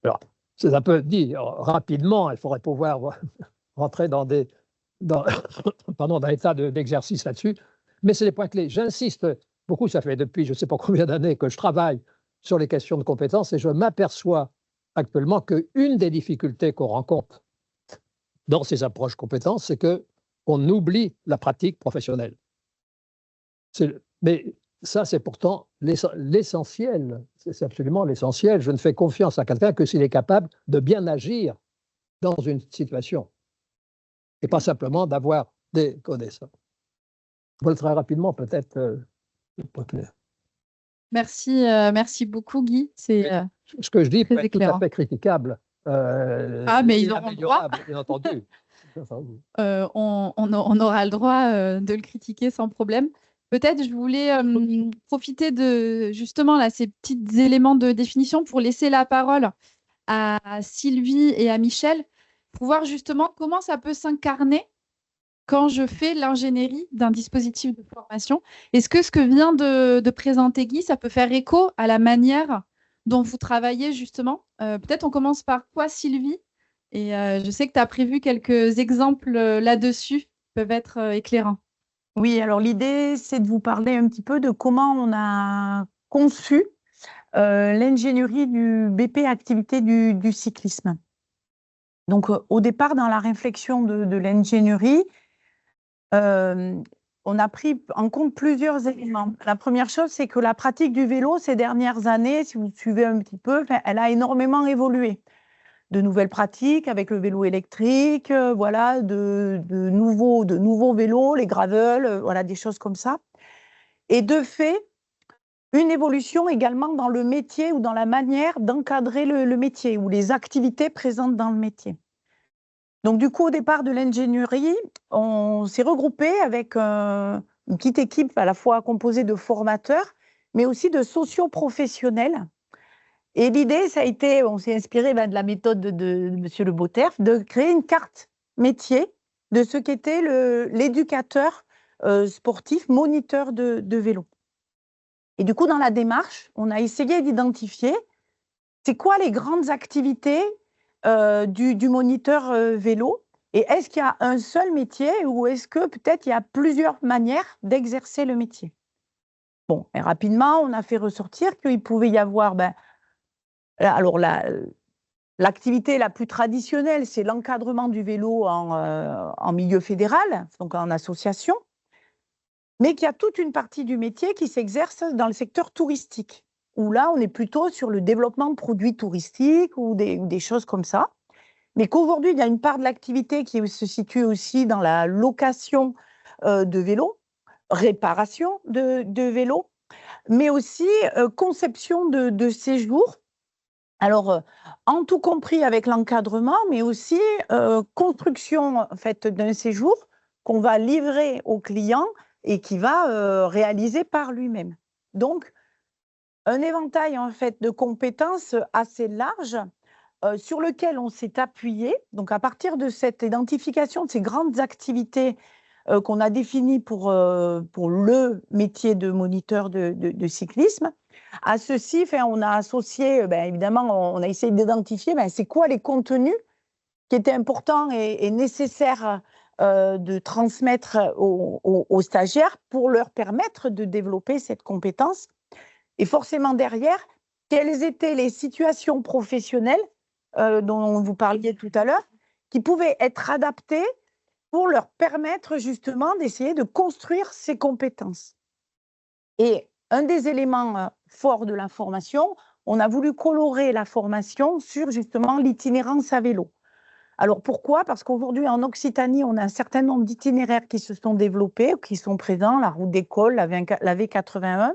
Alors, c'est un peu dit rapidement, il faudrait pouvoir rentrer dans des états d'exercice là-dessus, mais c'est des points clés. J'insiste beaucoup, ça fait depuis je ne sais pas combien d'années que je travaille sur les questions de compétences et je m'aperçois actuellement qu'une des difficultés qu'on rencontre dans ces approches compétences, c'est qu'on oublie la pratique professionnelle. Mais ça, c'est pourtant l'essentiel, c'est absolument l'essentiel. Je ne fais confiance à quelqu'un que s'il est capable de bien agir dans une situation et pas simplement d'avoir des connaissances. Voilà, très rapidement, peut-être. Merci beaucoup, Guy. C'est ce que je dis très peut être tout à fait critiquable. Mais ils auront le droit. Bien entendu. On aura le droit de le critiquer sans problème. Peut-être je voulais profiter de justement là, ces petits éléments de définition pour laisser la parole à Sylvie et à Michel pour voir justement comment ça peut s'incarner quand je fais l'ingénierie d'un dispositif de formation. Est-ce que ce que vient de présenter Guy, ça peut faire écho à la manière dont vous travaillez justement? Peut-être on commence par quoi, Sylvie? Et je sais que tu as prévu quelques exemples là-dessus qui peuvent être éclairants. Oui, alors l'idée, c'est de vous parler un petit peu de comment on a conçu l'ingénierie du BP activité du cyclisme. Donc, au départ, dans la réflexion de l'ingénierie, on a pris en compte plusieurs éléments. La première chose, c'est que la pratique du vélo ces dernières années, si vous suivez un petit peu, elle a énormément évolué. De nouvelles pratiques avec le vélo électrique, voilà, de nouveaux vélos, les gravels, voilà, des choses comme ça. Et de fait, une évolution également dans le métier ou dans la manière d'encadrer le métier ou les activités présentes dans le métier. Donc, du coup, au départ de l'ingénierie, on s'est regroupé avec une petite équipe à la fois composée de formateurs, mais aussi de socio-professionnels. Et l'idée, ça a été, on s'est inspiré de la méthode de M. Le Boterf, de créer une carte métier de ce qu'était l'éducateur sportif, moniteur de vélo. Et du coup, dans la démarche, on a essayé d'identifier c'est quoi les grandes activités du moniteur vélo et est-ce qu'il y a un seul métier ou est-ce que peut-être il y a plusieurs manières d'exercer le métier. Bon, et rapidement, on a fait ressortir qu'il pouvait y avoir... alors, l'activité la plus traditionnelle, c'est l'encadrement du vélo en milieu fédéral, donc en association, mais qu'il y a toute une partie du métier qui s'exerce dans le secteur touristique, où là, on est plutôt sur le développement de produits touristiques ou des choses comme ça, mais qu'aujourd'hui, il y a une part de l'activité qui se situe aussi dans la location de vélos, réparation de vélos, mais aussi conception de séjours. Alors, en tout compris avec l'encadrement, mais aussi construction en fait, d'un séjour qu'on va livrer au client et qui va réaliser par lui-même. Donc, un éventail en fait, de compétences assez large sur lequel on s'est appuyé. Donc, à partir de cette identification de ces grandes activités qu'on a définies pour le métier de moniteur de cyclisme, à ceci, on a associé, évidemment, on a essayé d'identifier c'est quoi les contenus qui étaient importants et nécessaires de transmettre aux stagiaires pour leur permettre de développer cette compétence. Et forcément derrière, quelles étaient les situations professionnelles dont vous parliez tout à l'heure qui pouvaient être adaptés pour leur permettre justement d'essayer de construire ces compétences. Et un des éléments forts de la formation, on a voulu colorer la formation sur justement l'itinérance à vélo. Alors pourquoi? Parce qu'aujourd'hui en Occitanie, on a un certain nombre d'itinéraires qui se sont développés, qui sont présents, la route d'école, la V81,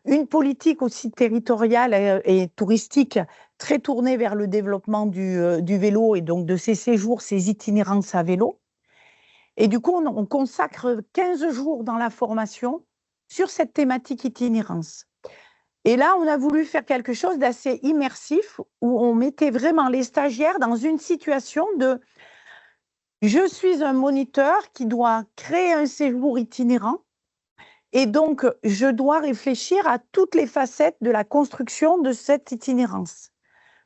une politique aussi territoriale et touristique très tournée vers le développement du vélo et donc de ces séjours, ces itinérances à vélo. Et du coup, on consacre 15 jours dans la formation sur cette thématique itinérance. Et là, on a voulu faire quelque chose d'assez immersif où on mettait vraiment les stagiaires dans une situation de « je suis un moniteur qui doit créer un séjour itinérant et donc je dois réfléchir à toutes les facettes de la construction de cette itinérance ».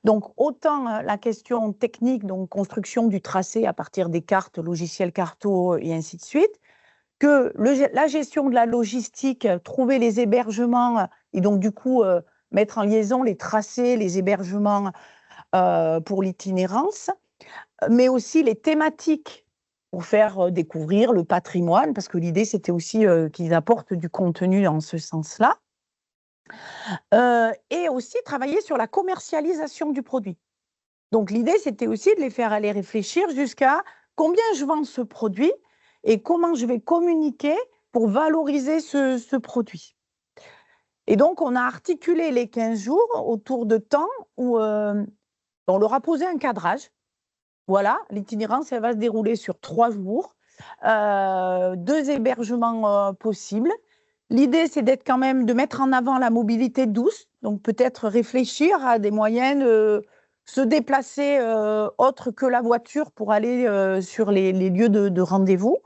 Donc, autant la question technique, donc construction du tracé à partir des cartes, logiciels carto et ainsi de suite, que la gestion de la logistique, trouver les hébergements et donc du coup mettre en liaison les tracés, les hébergements pour l'itinérance, mais aussi les thématiques pour faire découvrir le patrimoine, parce que l'idée c'était aussi qu'ils apportent du contenu en ce sens-là. Et aussi travailler sur la commercialisation du produit. Donc l'idée, c'était aussi de les faire aller réfléchir jusqu'à combien je vends ce produit et comment je vais communiquer pour valoriser ce produit. Et donc, on a articulé les 15 jours autour de temps où on leur a posé un cadrage. Voilà, l'itinérance, elle va se dérouler sur 3 jours, 2 hébergements possibles. L'idée, c'est d'être quand même, de mettre en avant la mobilité douce, donc peut-être réfléchir à des moyens de se déplacer autre que la voiture pour aller sur les lieux de rendez-vous.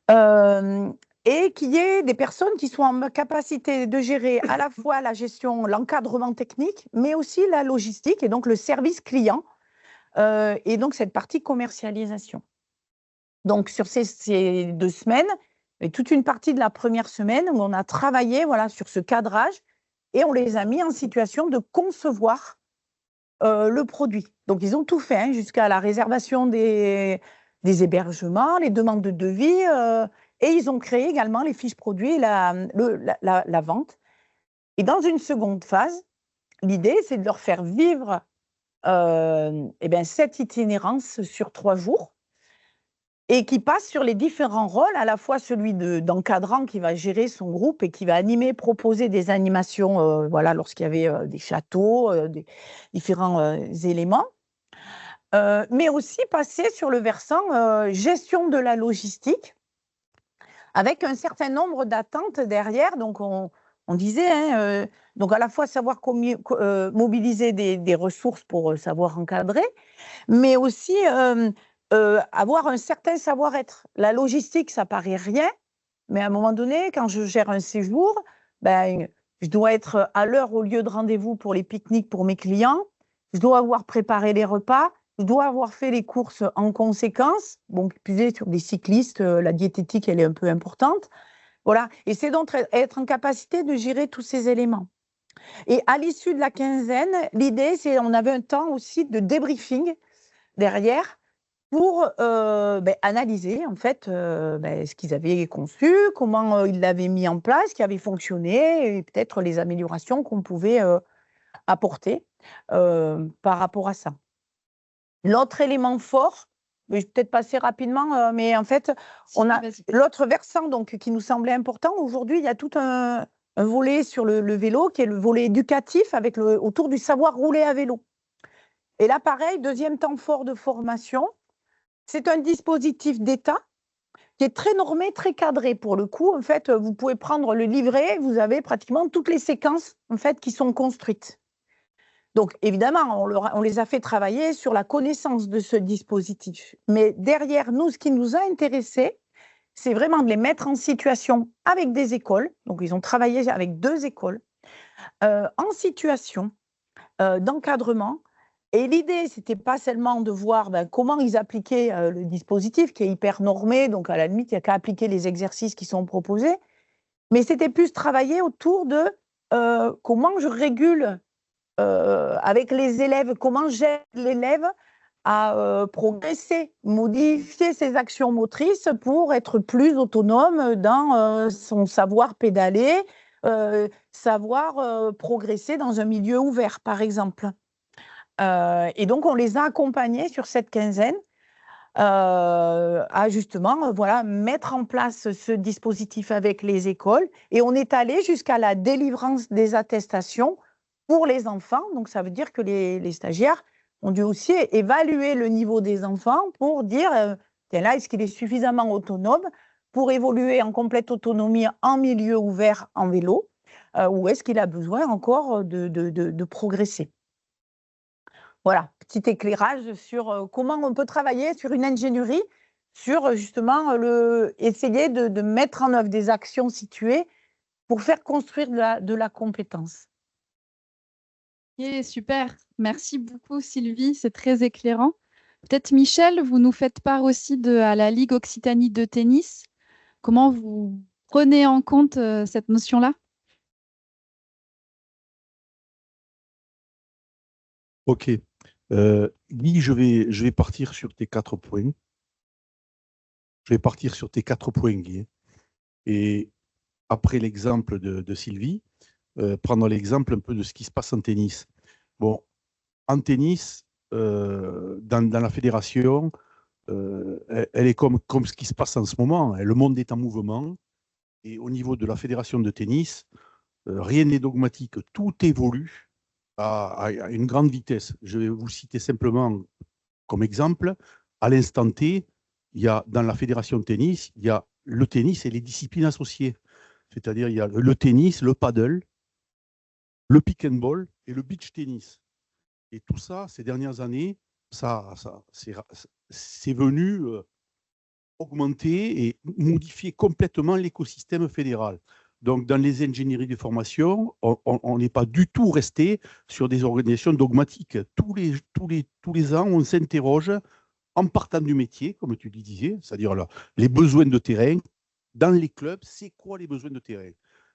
Et qu'il y ait des personnes qui soient en capacité de gérer à la fois la gestion, l'encadrement technique, mais aussi la logistique et donc le service client et donc cette partie commercialisation. Donc sur ces 2 semaines, et toute une partie de la première semaine où on a travaillé voilà, sur ce cadrage et on les a mis en situation de concevoir le produit. Donc, ils ont tout fait, hein, jusqu'à la réservation des hébergements, les demandes de devis, et ils ont créé également les fiches produits et la vente. Et dans une seconde phase, l'idée, c'est de leur faire vivre cette itinérance sur 3 jours et qui passe sur les différents rôles, à la fois celui d'encadrant qui va gérer son groupe et qui va animer, proposer des animations voilà, lorsqu'il y avait des châteaux, des différents éléments, mais aussi passer sur le versant gestion de la logistique avec un certain nombre d'attentes derrière. Donc, on disait, hein, donc à la fois savoir mobiliser des ressources pour savoir encadrer, mais aussi avoir un certain savoir-être. La logistique, ça paraît rien, mais à un moment donné, quand je gère un séjour, ben, je dois être à l'heure au lieu de rendez-vous pour les pique-niques pour mes clients, je dois avoir préparé les repas, je dois avoir fait les courses en conséquence. Bon, puiser sur des cyclistes, la diététique, elle est un peu importante. Voilà. Et c'est donc être en capacité de gérer tous ces éléments. Et à l'issue de la quinzaine, l'idée, c'est on avait un temps aussi de débriefing derrière pour analyser en fait ce qu'ils avaient conçu, comment ils l'avaient mis en place, ce qui avait fonctionné et peut-être les améliorations qu'on pouvait apporter par rapport à ça. L'autre élément fort, je vais peut-être passer rapidement, mais en fait, on a l'autre versant donc, qui nous semblait important. Aujourd'hui, il y a tout un volet sur le vélo qui est le volet éducatif avec autour du savoir rouler à vélo. Et là, pareil, deuxième temps fort de formation. C'est un dispositif d'État qui est très normé, très cadré. Pour le coup, en fait, vous pouvez prendre le livret, vous avez pratiquement toutes les séquences en fait, qui sont construites. Donc, évidemment, on les a fait travailler sur la connaissance de ce dispositif. Mais derrière nous, ce qui nous a intéressés, c'est vraiment de les mettre en situation avec des écoles. Donc, ils ont travaillé avec 2 écoles en situation d'encadrement. Et l'idée, ce n'était pas seulement de voir comment ils appliquaient le dispositif, qui est hyper normé, donc à la limite, il n'y a qu'à appliquer les exercices qui sont proposés, mais c'était plus travailler autour de comment je régule avec les élèves, comment j'aide l'élève à progresser, modifier ses actions motrices pour être plus autonome dans son savoir pédaler, savoir progresser dans un milieu ouvert, par exemple. Et donc, on les a accompagnés sur cette quinzaine à justement mettre en place ce dispositif avec les écoles. Et on est allé jusqu'à la délivrance des attestations pour les enfants. Donc, ça veut dire que les stagiaires ont dû aussi évaluer le niveau des enfants pour dire, tiens là, est-ce qu'il est suffisamment autonome pour évoluer en complète autonomie en milieu ouvert en vélo, ou est-ce qu'il a besoin encore de progresser? Voilà, petit éclairage sur comment on peut travailler sur une ingénierie, sur justement essayer de mettre en œuvre des actions situées pour faire construire de la compétence. Ok, super. Merci beaucoup, Sylvie. C'est très éclairant. Peut-être, Michel, vous nous faites part aussi à la Ligue Occitanie de tennis. Comment vous prenez en compte cette notion-là? Ok. Guy, je vais partir sur tes 4 points. Je vais partir sur tes 4 points, Guy. Et après l'exemple de Sylvie, prendre l'exemple un peu de ce qui se passe en tennis. Bon, en tennis, dans la fédération, elle est comme ce qui se passe en ce moment. Le monde est en mouvement. Et au niveau de la fédération de tennis, rien n'est dogmatique. Tout évolue à une grande vitesse. Je vais vous citer simplement comme exemple. À l'instant T, il y a dans la fédération de tennis, il y a le tennis et les disciplines associées. C'est-à-dire, il y a le tennis, le paddle, le pick and ball et le beach tennis. Et tout ça, ces dernières années, c'est venu augmenter et modifier complètement l'écosystème fédéral. Donc, dans les ingénieries de formation, on n'est pas du tout resté sur des organisations dogmatiques. Tous les ans, on s'interroge en partant du métier, comme tu le disais, c'est-à-dire les besoins de terrain. Dans les clubs, c'est quoi les besoins de terrain?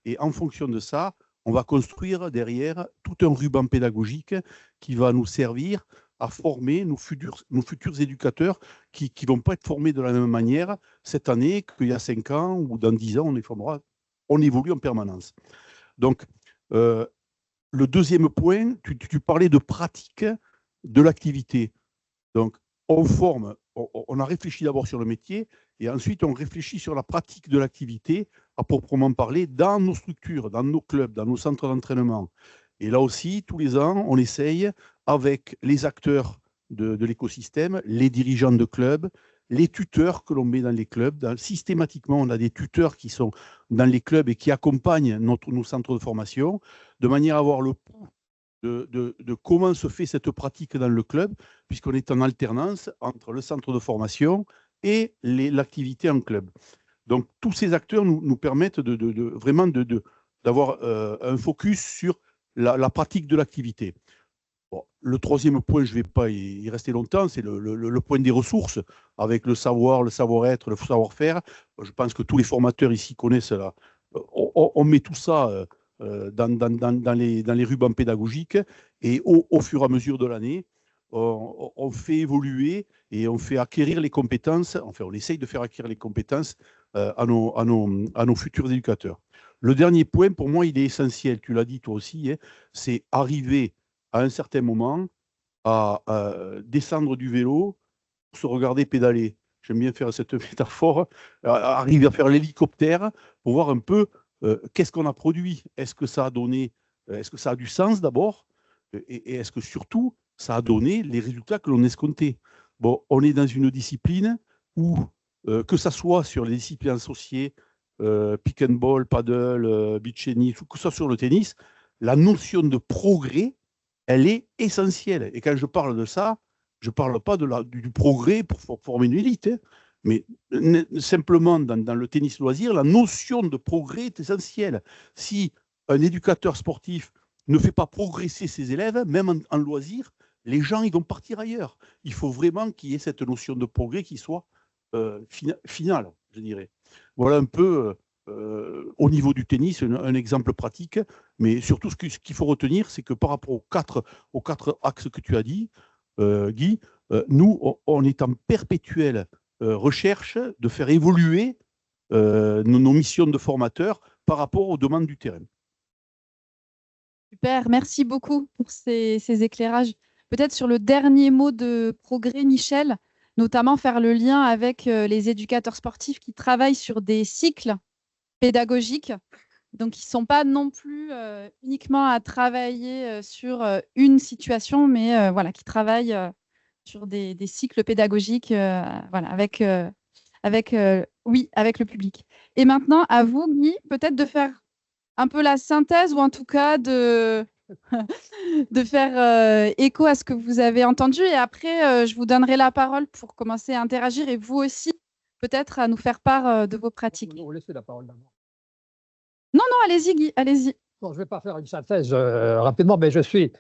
Et en fonction de ça, on va construire derrière tout un ruban pédagogique qui va nous servir à former nos futurs éducateurs qui ne vont pas être formés de la même manière cette année qu'il y a 5 ans ou dans 10 ans, on évolue en permanence. Donc, le deuxième point, tu parlais de pratique de l'activité. Donc, on a réfléchi d'abord sur le métier et ensuite on réfléchit sur la pratique de l'activité à proprement parler dans nos structures, dans nos clubs, dans nos centres d'entraînement. Et là aussi, tous les ans, on essaye avec les acteurs de l'écosystème, les dirigeants de clubs, les tuteurs que l'on met dans les clubs. Systématiquement, on a des tuteurs qui sont dans les clubs et qui accompagnent nos centres de formation, de manière à avoir le pouls de comment se fait cette pratique dans le club, puisqu'on est en alternance entre le centre de formation et l'activité en club. Donc, tous ces acteurs nous permettent vraiment d'avoir un focus sur la pratique de l'activité. Bon, le troisième point, je ne vais pas y rester longtemps, c'est le point des ressources, avec le savoir, le savoir-être, le savoir-faire. Je pense que tous les formateurs ici connaissent là. On met tout ça dans les rubans pédagogiques et au fur et à mesure de l'année, on fait évoluer et on fait acquérir les compétences, enfin on essaye de faire acquérir les compétences à nos futurs éducateurs. Le dernier point, pour moi, il est essentiel, tu l'as dit toi aussi, hein, c'est arriver à un certain moment à descendre du vélo pour se regarder pédaler. J'aime bien faire cette métaphore, arriver à faire l'hélicoptère pour voir un peu qu'est-ce qu'on a produit. Est-ce que ça a donné, est-ce que ça a du sens d'abord et est-ce que surtout ça a donné les résultats que l'on escomptait. Bon, on est dans une discipline où, que ça soit sur les disciplines associées, pick and ball, paddle, beach tennis, ou que ce soit sur le tennis, la notion de progrès, elle est essentielle. Et quand je parle de ça, je ne parle pas du progrès pour former une élite, hein, mais simplement dans le tennis loisir, la notion de progrès est essentielle. Si un éducateur sportif ne fait pas progresser ses élèves, même en loisir, les gens ils vont partir ailleurs. Il faut vraiment qu'il y ait cette notion de progrès qui soit finale, je dirais. Voilà un peu au niveau du tennis, un exemple pratique, mais surtout ce qu'il faut retenir, c'est que par rapport aux quatre axes que tu as dit, Guy, nous, on est en perpétuelle recherche de faire évoluer nos missions de formateurs par rapport aux demandes du terrain. Super, merci beaucoup pour ces éclairages. Peut-être sur le dernier mot de progrès, Michel, notamment faire le lien avec les éducateurs sportifs qui travaillent sur des cycles pédagogiques, donc qui ne sont pas non plus uniquement à travailler sur une situation, mais voilà, qui travaillent sur des cycles pédagogiques voilà, avec le public. Et maintenant, à vous, Guy, peut-être de faire un peu la synthèse ou en tout cas de faire écho à ce que vous avez entendu. Et après, je vous donnerai la parole pour commencer à interagir et vous aussi, peut-être, à nous faire part de vos pratiques. Vous laissez la parole d'abord. Non, allez-y, Guy, allez-y. Bon, je ne vais pas faire une synthèse rapidement, mais je suis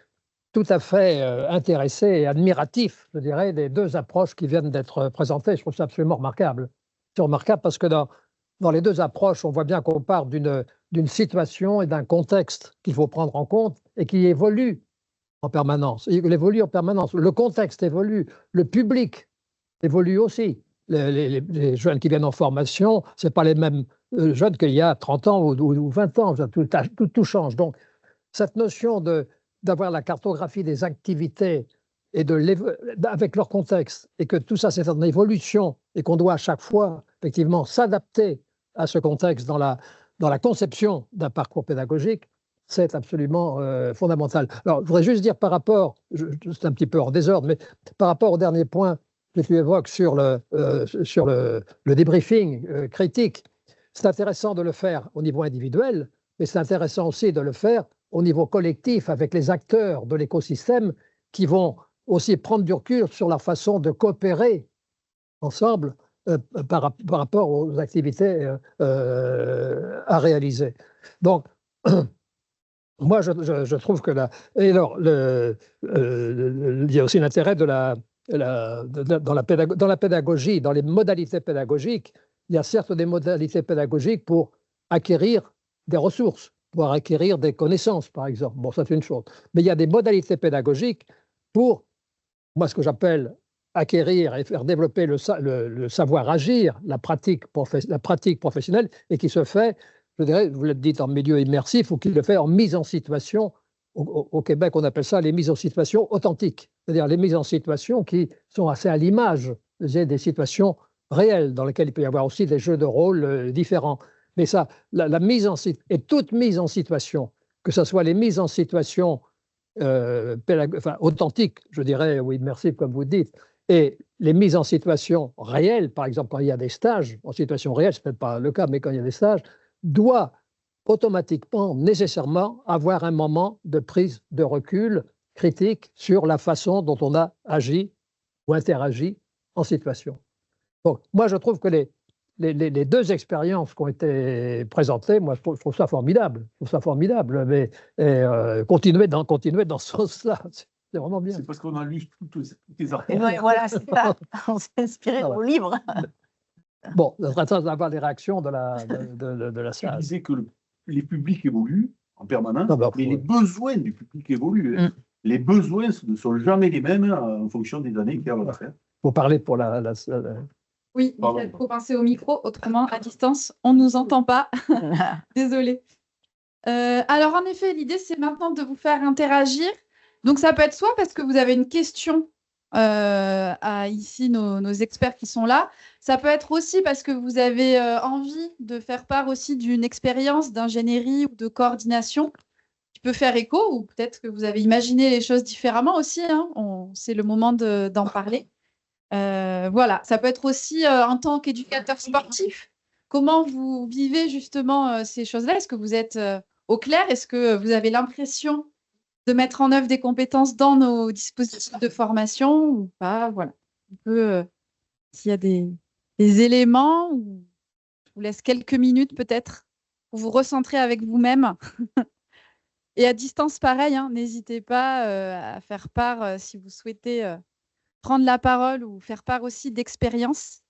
tout à fait intéressé et admiratif, je dirais, des deux approches qui viennent d'être présentées. Je trouve ça absolument remarquable. C'est remarquable parce que dans les deux approches, on voit bien qu'on part d'une situation et d'un contexte qu'il faut prendre en compte et qui évolue en permanence. Il évolue en permanence. Le contexte évolue, le public évolue aussi. Les jeunes qui viennent en formation, ce n'est pas les mêmes jeunes qu'il y a 30 ans ou 20 ans. Tout change. Donc, cette notion d'avoir la cartographie des activités et avec leur contexte, et que tout ça, c'est en évolution et qu'on doit à chaque fois, effectivement, s'adapter à ce contexte dans la conception d'un parcours pédagogique, c'est absolument fondamental. Alors, je voudrais juste dire par rapport, c'est un petit peu hors désordre, mais par rapport au dernier point que tu évoques sur le débriefing critique, c'est intéressant de le faire au niveau individuel, mais c'est intéressant aussi de le faire au niveau collectif avec les acteurs de l'écosystème qui vont aussi prendre du recul sur la façon de coopérer ensemble par rapport aux activités à réaliser. Donc, moi, je trouve que et alors, il y a aussi l'intérêt dans la pédagogie, dans les modalités pédagogiques. Il y a certes des modalités pédagogiques pour acquérir des ressources, pour acquérir des connaissances, par exemple. Bon, ça, c'est une chose. Mais il y a des modalités pédagogiques pour, moi, ce que j'appelle acquérir et faire développer le savoir-agir, la pratique professionnelle, et qui se fait, je dirais, vous l'avez dit, en milieu immersif, ou qui le fait en mise en situation. Au Québec, on appelle ça les mises en situation authentiques, c'est-à-dire les mises en situation qui sont assez à l'image des situations réelles, dans lesquelles il peut y avoir aussi des jeux de rôle différents. Mais ça, la mise en situation, et toute mise en situation, que ce soit les mises en situation authentiques, je dirais, ou immersives, comme vous dites, et les mises en situation réelles, par exemple, quand il y a des stages, en situation réelle, ce n'est peut-être pas le cas, mais quand il y a des stages, doit automatiquement, nécessairement, avoir un moment de prise de recul critique sur la façon dont on a agi ou interagi en situation. Donc, moi, je trouve que les deux expériences qui ont été présentées, moi, je trouve ça formidable. Je trouve ça formidable, mais continuer dans ce sens-là, c'est vraiment bien. C'est parce qu'on a lu tous les articles. Et voilà, c'est ça. On s'est inspiré de vos livres. Bon, ça serait intéressant d'avoir les réactions de la salle. Je disais que les publics évoluent en permanence, mais les besoins du public évoluent. Les besoins ne sont jamais les mêmes en fonction des années qu'il y a à faire. Pour parler pour la Oui, il faut penser au micro, autrement, à distance, on ne nous entend pas. Désolée. Alors, en effet, l'idée, c'est maintenant de vous faire interagir. Donc, ça peut être soit parce que vous avez une question à ici nos experts qui sont là. Ça peut être aussi parce que vous avez envie de faire part aussi d'une expérience d'ingénierie ou de coordination qui peut faire écho, ou peut-être que vous avez imaginé les choses différemment aussi. Hein. C'est le moment d'en parler. Voilà, ça peut être aussi en tant qu'éducateur sportif. Comment vous vivez justement ces choses-là? Est-ce que vous êtes au clair? Est-ce que vous avez l'impression de mettre en œuvre des compétences dans nos dispositifs de formation ou pas? Voilà. Un peu, s'il y a des éléments, je vous laisse quelques minutes peut-être pour vous recentrer avec vous-même. Et à distance, pareil, hein, n'hésitez pas à faire part si vous souhaitez prendre la parole ou faire part aussi d'expérience.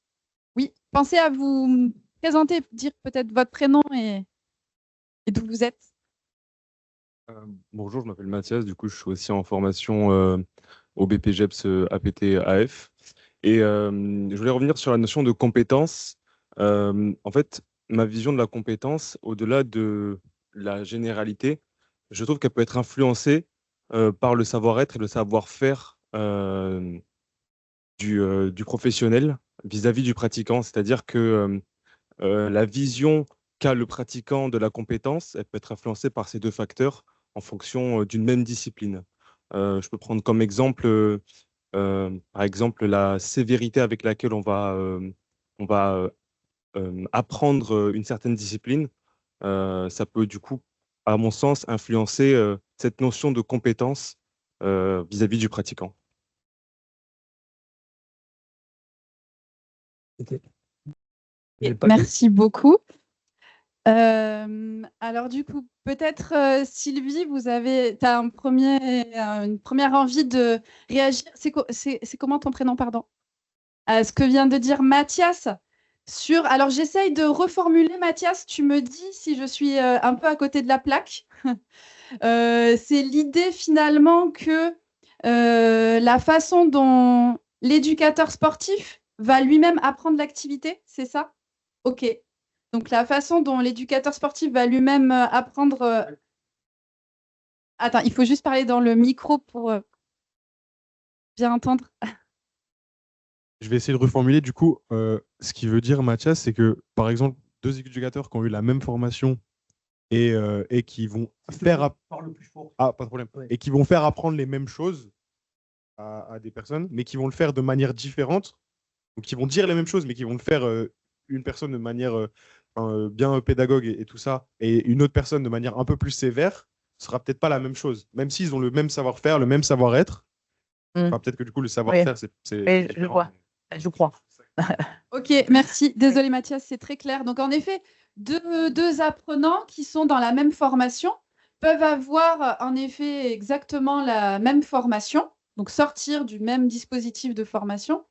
Oui, pensez à vous présenter, dire peut-être votre prénom et d'où vous êtes. Bonjour, je m'appelle Mathias, du coup je suis aussi en formation au BPGEPS APT AF. Et je voulais revenir sur la notion de compétence. En fait, ma vision de la compétence, au-delà de la généralité, je trouve qu'elle peut être influencée par le savoir-être et le savoir-faire du professionnel vis-à-vis du pratiquant. C'est-à-dire que la vision qu'a le pratiquant de la compétence, elle peut être influencée par ces deux facteurs en fonction d'une même discipline. Je peux prendre comme exemple, par exemple, la sévérité avec laquelle on va apprendre une certaine discipline. Ça peut du coup, à mon sens, influencer cette notion de compétence vis-à-vis du pratiquant. Merci beaucoup. Alors du coup, peut-être Sylvie, tu as une première envie de réagir. C'est comment ton prénom, pardon? À ce que vient de dire Mathias. Alors j'essaye de reformuler, Mathias, tu me dis si je suis un peu à côté de la plaque. C'est l'idée finalement que la façon dont l'éducateur sportif va lui-même apprendre l'activité, c'est ça? Ok. Donc, la façon dont l'éducateur sportif va lui-même apprendre... Attends, il faut juste parler dans le micro pour bien entendre. Je vais essayer de reformuler. Du coup, ce qui veut dire, Mathias, c'est que, par exemple, deux éducateurs qui ont eu la même formation et qui vont faire... Ah, pas de problème. Et qui vont faire apprendre les mêmes choses à des personnes, mais qui vont le faire de manière différente. Donc, qui vont dire les mêmes choses, mais qui vont le faire une personne de manière bien pédagogue et tout ça, et une autre personne de manière un peu plus sévère, ce sera peut-être pas la même chose. Même s'ils ont le même savoir-faire, le même savoir-être, peut-être que du coup, le savoir-faire, c'est je vois. Je crois. Ok, merci. Désolé Mathias, c'est très clair. Donc en effet, deux apprenants qui sont dans la même formation peuvent avoir en effet exactement la même formation, donc sortir du même dispositif de formation,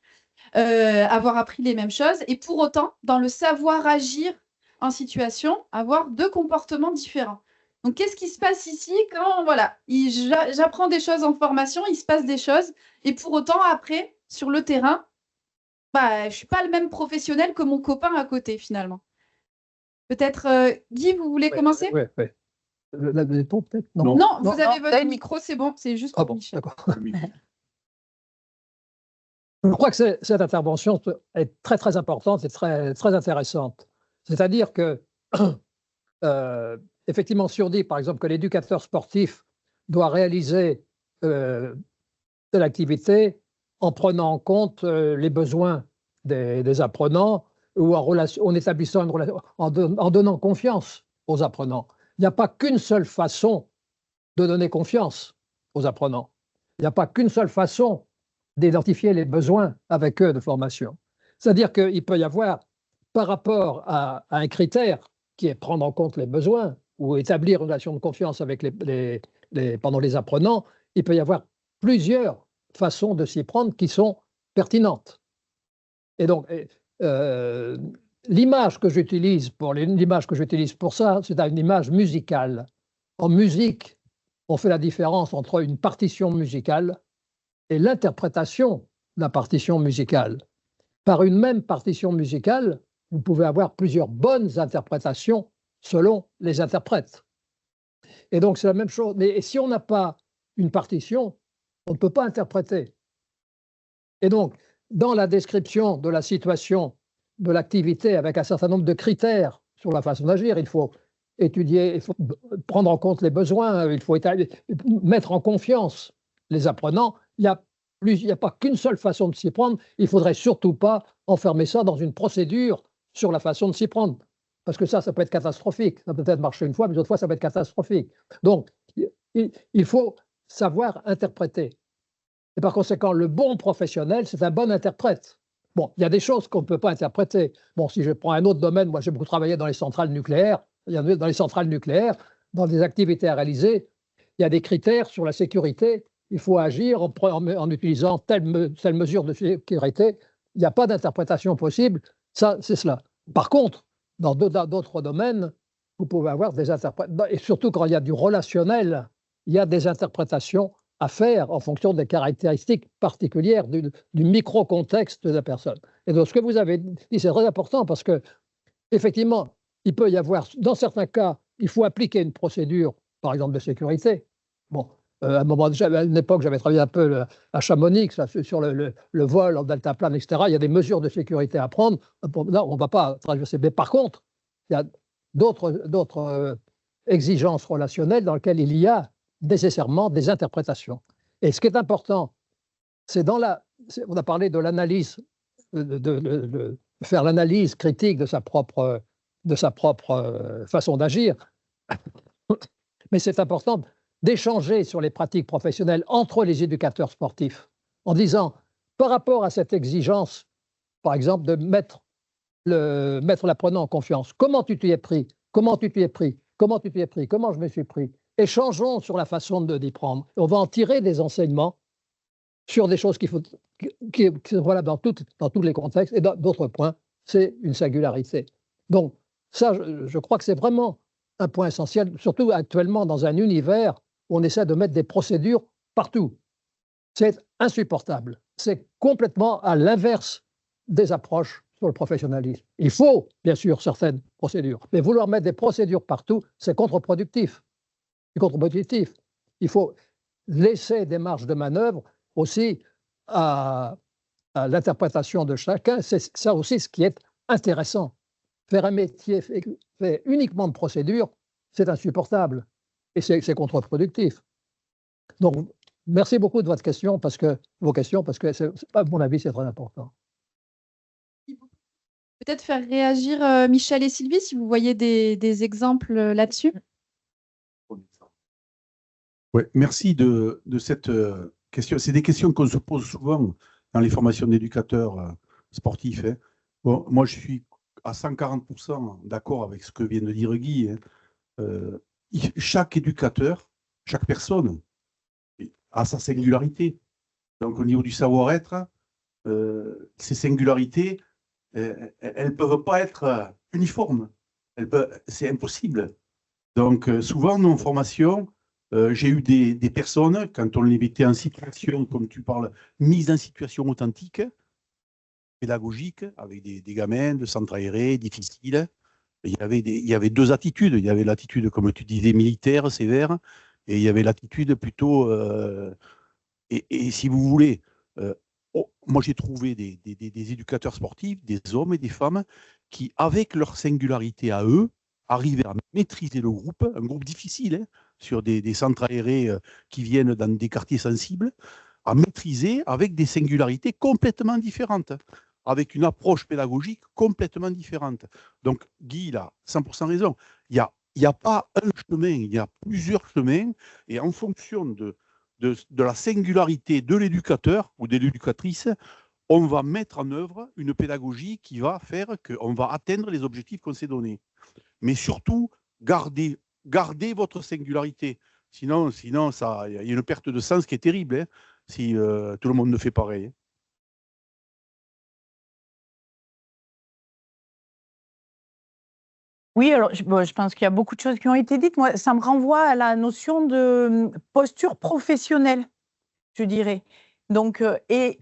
avoir appris les mêmes choses, et pour autant, dans le savoir agir en situation, avoir deux comportements différents. Donc, qu'est-ce qui se passe ici quand, voilà, j'apprends des choses en formation, il se passe des choses, et pour autant, après, sur le terrain, je ne suis pas le même professionnel que mon copain à côté, finalement. Peut-être, Guy, vous voulez commencer? Oui. Peut-être non, vous avez votre micro, c'est bon, c'est juste pour Michel. D'accord. Je crois que cette intervention est très, très importante et très, très intéressante. C'est-à-dire que, effectivement, si on dit, par exemple, que l'éducateur sportif doit réaliser de l'activité en prenant en compte les besoins des apprenants ou en établissant une relation, en donnant confiance aux apprenants. Il n'y a pas qu'une seule façon de donner confiance aux apprenants. Il n'y a pas qu'une seule façon d'identifier les besoins avec eux de formation. C'est-à-dire qu'il peut y avoir, par rapport à un critère qui est prendre en compte les besoins ou établir une relation de confiance avec les apprenants, il peut y avoir plusieurs façons de s'y prendre qui sont pertinentes. Et donc, l'image que j'utilise pour ça, c'est une image musicale. En musique, on fait la différence entre une partition musicale et l'interprétation de la partition musicale. Par une même partition musicale, vous pouvez avoir plusieurs bonnes interprétations selon les interprètes. Et donc, c'est la même chose. Mais si on n'a pas une partition, on ne peut pas interpréter. Et donc, dans la description de la situation de l'activité avec un certain nombre de critères sur la façon d'agir, il faut étudier, il faut prendre en compte les besoins, il faut mettre en confiance les apprenants. Il n'y a pas qu'une seule façon de s'y prendre. Il ne faudrait surtout pas enfermer ça dans une procédure sur la façon de s'y prendre. Parce que ça peut être catastrophique. Ça peut peut-être marcher une fois, mais d'autres fois, ça peut être catastrophique. Donc, il faut savoir interpréter. Et par conséquent, le bon professionnel, c'est un bon interprète. Bon, il y a des choses qu'on ne peut pas interpréter. Bon, si je prends un autre domaine, moi j'ai beaucoup travaillé dans les centrales nucléaires. Dans les centrales nucléaires, dans des activités à réaliser, il y a des critères sur la sécurité. Il faut agir en utilisant telle mesure de sécurité. Il n'y a pas d'interprétation possible. Ça, c'est cela. Par contre, dans d'autres domaines, vous pouvez avoir des interprétations. Et surtout quand il y a du relationnel, il y a des interprétations à faire en fonction des caractéristiques particulières du micro-contexte de la personne. Et donc, ce que vous avez dit, c'est très important parce que, effectivement, il peut y avoir, dans certains cas, il faut appliquer une procédure, par exemple, de sécurité. Bon, à une époque, j'avais travaillé un peu à Chamonix, là, sur le vol en deltaplane, etc. Il y a des mesures de sécurité à prendre. Non, on ne va pas traverser. Mais par contre, il y a d'autres exigences relationnelles dans lesquelles il y a nécessairement des interprétations. Et ce qui est important, c'est on a parlé de l'analyse, de faire l'analyse critique de sa propre façon d'agir, mais c'est important d'échanger sur les pratiques professionnelles entre les éducateurs sportifs, en disant, par rapport à cette exigence, par exemple, de mettre l'apprenant en confiance, comment tu t'y es pris, comment tu t'y es pris, comment tu t'y es pris, comment je me suis pris. Échangeons sur la façon d'y prendre. On va en tirer des enseignements sur des choses qui sont valables dans tous les contextes. Et d'autres points, c'est une singularité. Donc, ça, je crois que c'est vraiment un point essentiel, surtout actuellement dans un univers où on essaie de mettre des procédures partout. C'est insupportable. C'est complètement à l'inverse des approches sur le professionnalisme. Il faut, bien sûr, certaines procédures, mais vouloir mettre des procédures partout, c'est contre-productif. C'est contre-productif. Il faut laisser des marges de manœuvre aussi à l'interprétation de chacun. C'est ça aussi ce qui est intéressant. Faire un métier fait uniquement de procédures, c'est insupportable et c'est contre-productif. Donc, merci beaucoup de vos questions parce que, à mon avis, c'est très important. Peut-être faire réagir Michel et Sylvie si vous voyez des exemples là-dessus. Ouais, merci de cette question. C'est des questions qu'on se pose souvent dans les formations d'éducateurs sportifs. Hein. Bon, moi, je suis à 140% d'accord avec ce que vient de dire Guy. Hein. Chaque éducateur, chaque personne a sa singularité. Donc, au niveau du savoir-être, ces singularités, elles ne peuvent pas être uniformes. C'est impossible. Donc, souvent, dans nos formations, j'ai eu des personnes, quand on les mettait en situation, comme tu parles, mise en situation authentique, pédagogique, avec des gamins de centres aérés, difficiles. Il y avait deux attitudes. Il y avait l'attitude, comme tu disais, militaire, sévère, et il y avait l'attitude plutôt... et si vous voulez, moi j'ai trouvé des éducateurs sportifs, des hommes et des femmes, qui, avec leur singularité à eux, arrivaient à maîtriser le groupe, un groupe difficile, hein, sur des centres aérés qui viennent dans des quartiers sensibles, à maîtriser avec des singularités complètement différentes, avec une approche pédagogique complètement différente. Donc, Guy, il a 100% raison. Il n'y a pas un chemin, il y a plusieurs chemins, et en fonction de la singularité de l'éducateur ou de l'éducatrice, on va mettre en œuvre une pédagogie qui va faire qu'on va atteindre les objectifs qu'on s'est donnés. Mais surtout, gardez votre singularité. Sinon il y a une perte de sens qui est terrible, hein, si tout le monde ne fait pareil. Hein. Oui, alors je pense qu'il y a beaucoup de choses qui ont été dites. Moi, ça me renvoie à la notion de posture professionnelle, je dirais. Donc, et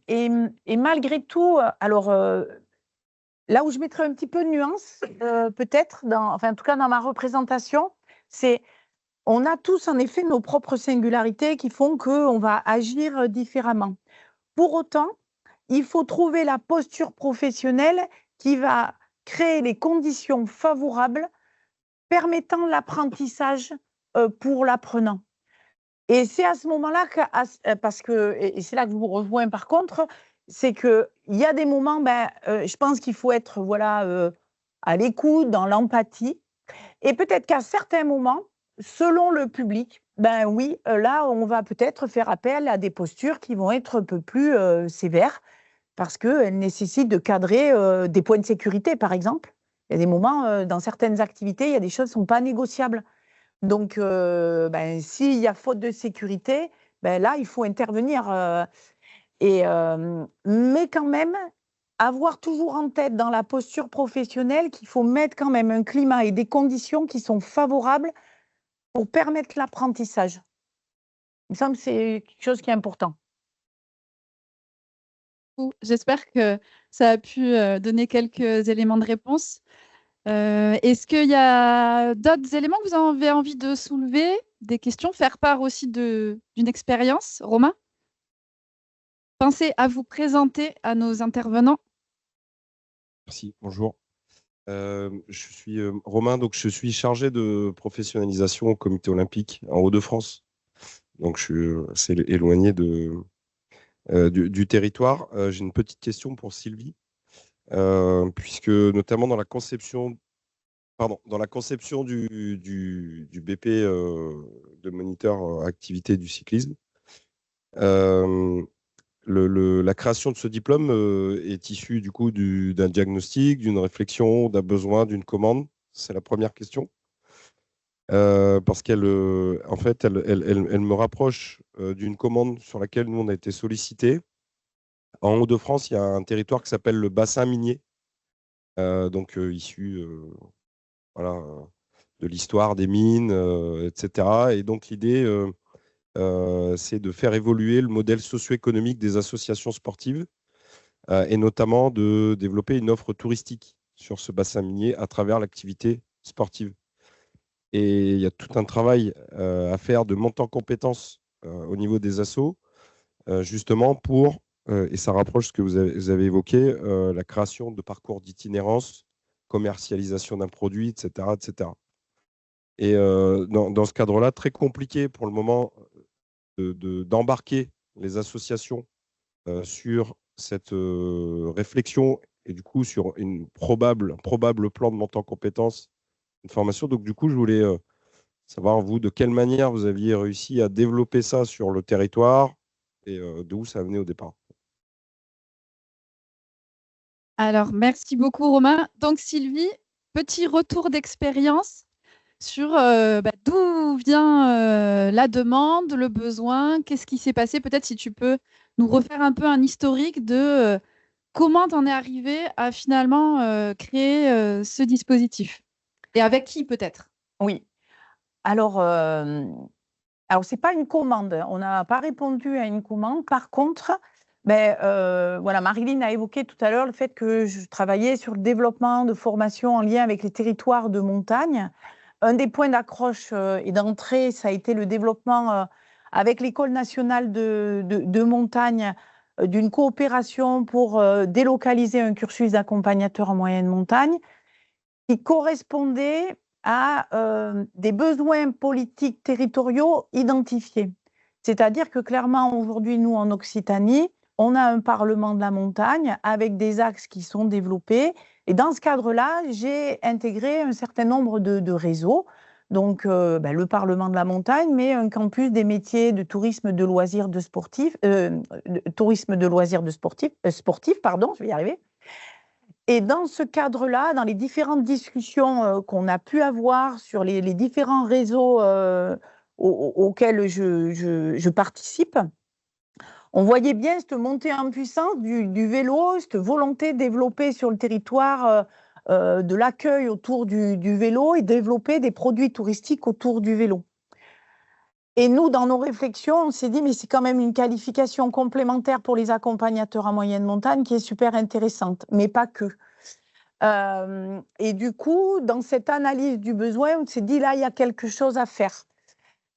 malgré tout, alors là où je mettrais un petit peu de nuance, peut-être, en tout cas dans ma représentation, c'est on a tous en effet nos propres singularités qui font qu'on va agir différemment. Pour autant, il faut trouver la posture professionnelle qui va créer les conditions favorables permettant l'apprentissage pour l'apprenant. Et c'est à ce moment-là parce que, et c'est là que je vous rejoins par contre, c'est qu'il y a des moments, je pense qu'il faut être à l'écoute, dans l'empathie, et peut-être qu'à certains moments, selon le public, oui, là, on va peut-être faire appel à des postures qui vont être un peu plus sévères, parce qu'elles nécessitent de cadrer des points de sécurité, par exemple. Il y a des moments, dans certaines activités, il y a des choses qui ne sont pas négociables. Donc, s'il y a faute de sécurité, là, il faut intervenir. Mais quand même, avoir toujours en tête dans la posture professionnelle qu'il faut mettre quand même un climat et des conditions qui sont favorables pour permettre l'apprentissage. Il me semble que c'est quelque chose qui est important. J'espère que ça a pu donner quelques éléments de réponse. Est-ce qu'il y a d'autres éléments que vous avez envie de soulever, des questions, faire part aussi d'une expérience? Romain? Pensez à vous présenter à nos intervenants. Merci, bonjour. Je suis Romain, donc je suis chargé de professionnalisation au comité olympique en Hauts-de-France. Donc je suis assez éloigné du territoire. J'ai une petite question pour Sylvie, puisque notamment dans la conception du BP de moniteur activité du cyclisme, la création de ce diplôme est issue du coup d'un diagnostic, d'une réflexion, d'un besoin, d'une commande. C'est la première question. Parce qu'elle en fait, elle me rapproche d'une commande sur laquelle nous, on a été sollicités. En Hauts-de-France, il y a un territoire qui s'appelle le bassin minier, donc issu voilà, de l'histoire des mines, etc. Et donc, l'idée, c'est de faire évoluer le modèle socio-économique des associations sportives et notamment de développer une offre touristique sur ce bassin minier à travers l'activité sportive. Et il y a tout un travail à faire de montée en compétences au niveau des assos, justement pour, et ça rapproche ce que vous avez évoqué, la création de parcours d'itinérance, commercialisation d'un produit, etc. etc. Et dans ce cadre-là, très compliqué pour le moment d'embarquer les associations sur cette réflexion et du coup sur un probable plan de montée en compétences, une formation. Donc du coup, je voulais savoir, vous, de quelle manière vous aviez réussi à développer ça sur le territoire et d'où ça venait au départ. Alors, merci beaucoup, Romain. Donc, Sylvie, petit retour d'expérience sur d'où vient la demande, le besoin, qu'est-ce qui s'est passé. Peut-être si tu peux nous refaire un peu un historique de comment tu en es arrivé à finalement créer ce dispositif. Et avec qui peut-être? Oui. Alors, ce n'est pas une commande. On n'a pas répondu à une commande. Par contre, voilà, Marilyn a évoqué tout à l'heure le fait que je travaillais sur le développement de formations en lien avec les territoires de montagne. Un des points d'accroche et d'entrée, ça a été le développement avec l'École nationale de montagne d'une coopération pour délocaliser un cursus d'accompagnateur en moyenne montagne qui correspondait à des besoins politiques territoriaux identifiés. C'est-à-dire que clairement, aujourd'hui, nous, en Occitanie, on a un Parlement de la montagne avec des axes qui sont développés. Et dans ce cadre-là, j'ai intégré un certain nombre de réseaux. Donc, le Parlement de la montagne, mais un campus des métiers de tourisme de loisirs de sportifs, sportifs, pardon, je vais y arriver. Et dans ce cadre-là, dans les différentes discussions qu'on a pu avoir sur les différents réseaux auxquels je participe, on voyait bien cette montée en puissance du vélo, cette volonté développée sur le territoire de l'accueil autour du vélo et développer des produits touristiques autour du vélo. Et nous, dans nos réflexions, on s'est dit, mais c'est quand même une qualification complémentaire pour les accompagnateurs en moyenne montagne qui est super intéressante, mais pas que. Et du coup, dans cette analyse du besoin, on s'est dit, là, il y a quelque chose à faire.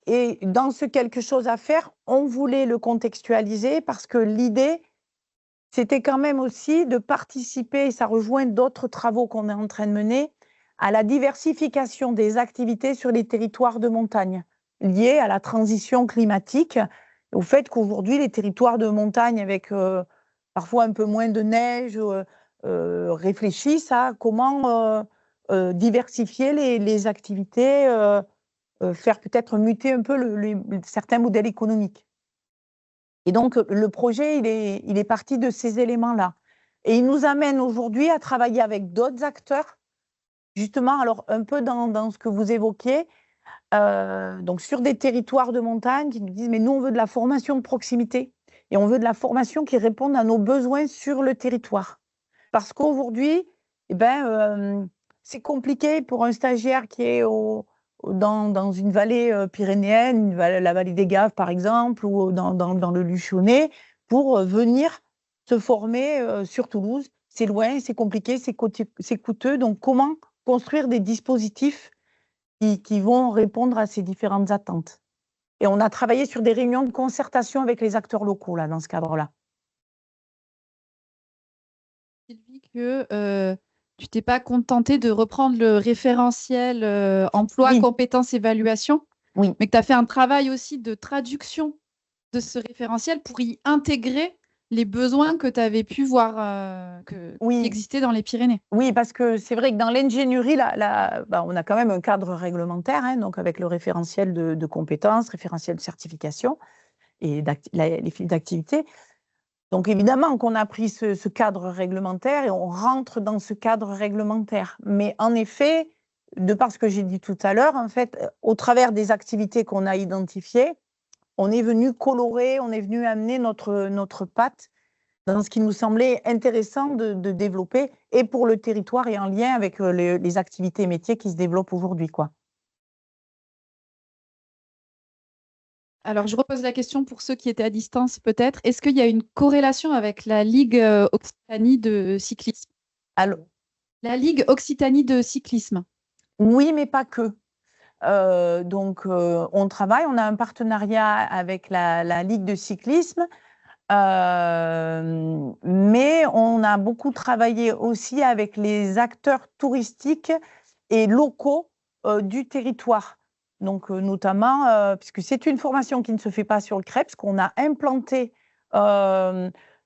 Et dans ce quelque chose à faire, on voulait le contextualiser parce que l'idée, c'était quand même aussi de participer, et ça rejoint d'autres travaux qu'on est en train de mener, à la diversification des activités sur les territoires de montagne, liées à la transition climatique, au fait qu'aujourd'hui, les territoires de montagne, avec parfois un peu moins de neige, réfléchissent à comment diversifier les activités, faire peut-être muter un peu certains modèles économiques. Et donc, le projet, il est parti de ces éléments-là. Et il nous amène aujourd'hui à travailler avec d'autres acteurs, justement, alors un peu dans ce que vous évoquiez, donc sur des territoires de montagne qui nous disent, mais nous, on veut de la formation de proximité et on veut de la formation qui réponde à nos besoins sur le territoire. Parce qu'aujourd'hui, c'est compliqué pour un stagiaire qui est au dans une vallée pyrénéenne, la vallée des Gaves par exemple, ou dans le Luchonnais, pour venir se former sur Toulouse. C'est loin, c'est compliqué, c'est coûteux. Donc, comment construire des dispositifs qui vont répondre à ces différentes attentes? Et on a travaillé sur des réunions de concertation avec les acteurs locaux là, dans ce cadre-là. Sylvie, que tu t'es pas contentée de reprendre le référentiel emploi, compétences, évaluation, mais que tu as fait un travail aussi de traduction de ce référentiel pour y intégrer les besoins que tu avais pu voir qui existaient dans les Pyrénées. Oui, parce que c'est vrai que dans l'ingénierie, on a quand même un cadre réglementaire, hein, donc avec le référentiel de compétences, référentiel de certification et les fils d'activité. Donc évidemment qu'on a pris ce cadre réglementaire et on rentre dans ce cadre réglementaire. Mais en effet, de par ce que j'ai dit tout à l'heure, en fait, au travers des activités qu'on a identifiées, on est venu colorer, on est venu amener notre patte dans ce qui nous semblait intéressant de développer, et pour le territoire et en lien avec les activités et métiers qui se développent aujourd'hui, quoi. Alors, je repose la question pour ceux qui étaient à distance, peut-être. Est-ce qu'il y a une corrélation avec la Ligue Occitanie de cyclisme? Alors, la Ligue Occitanie de cyclisme. Oui, mais pas que. Donc, on travaille, on a un partenariat avec la Ligue de cyclisme, mais on a beaucoup travaillé aussi avec les acteurs touristiques et locaux du territoire. Donc, notamment, puisque c'est une formation qui ne se fait pas sur le CREPS, qu'on a implanté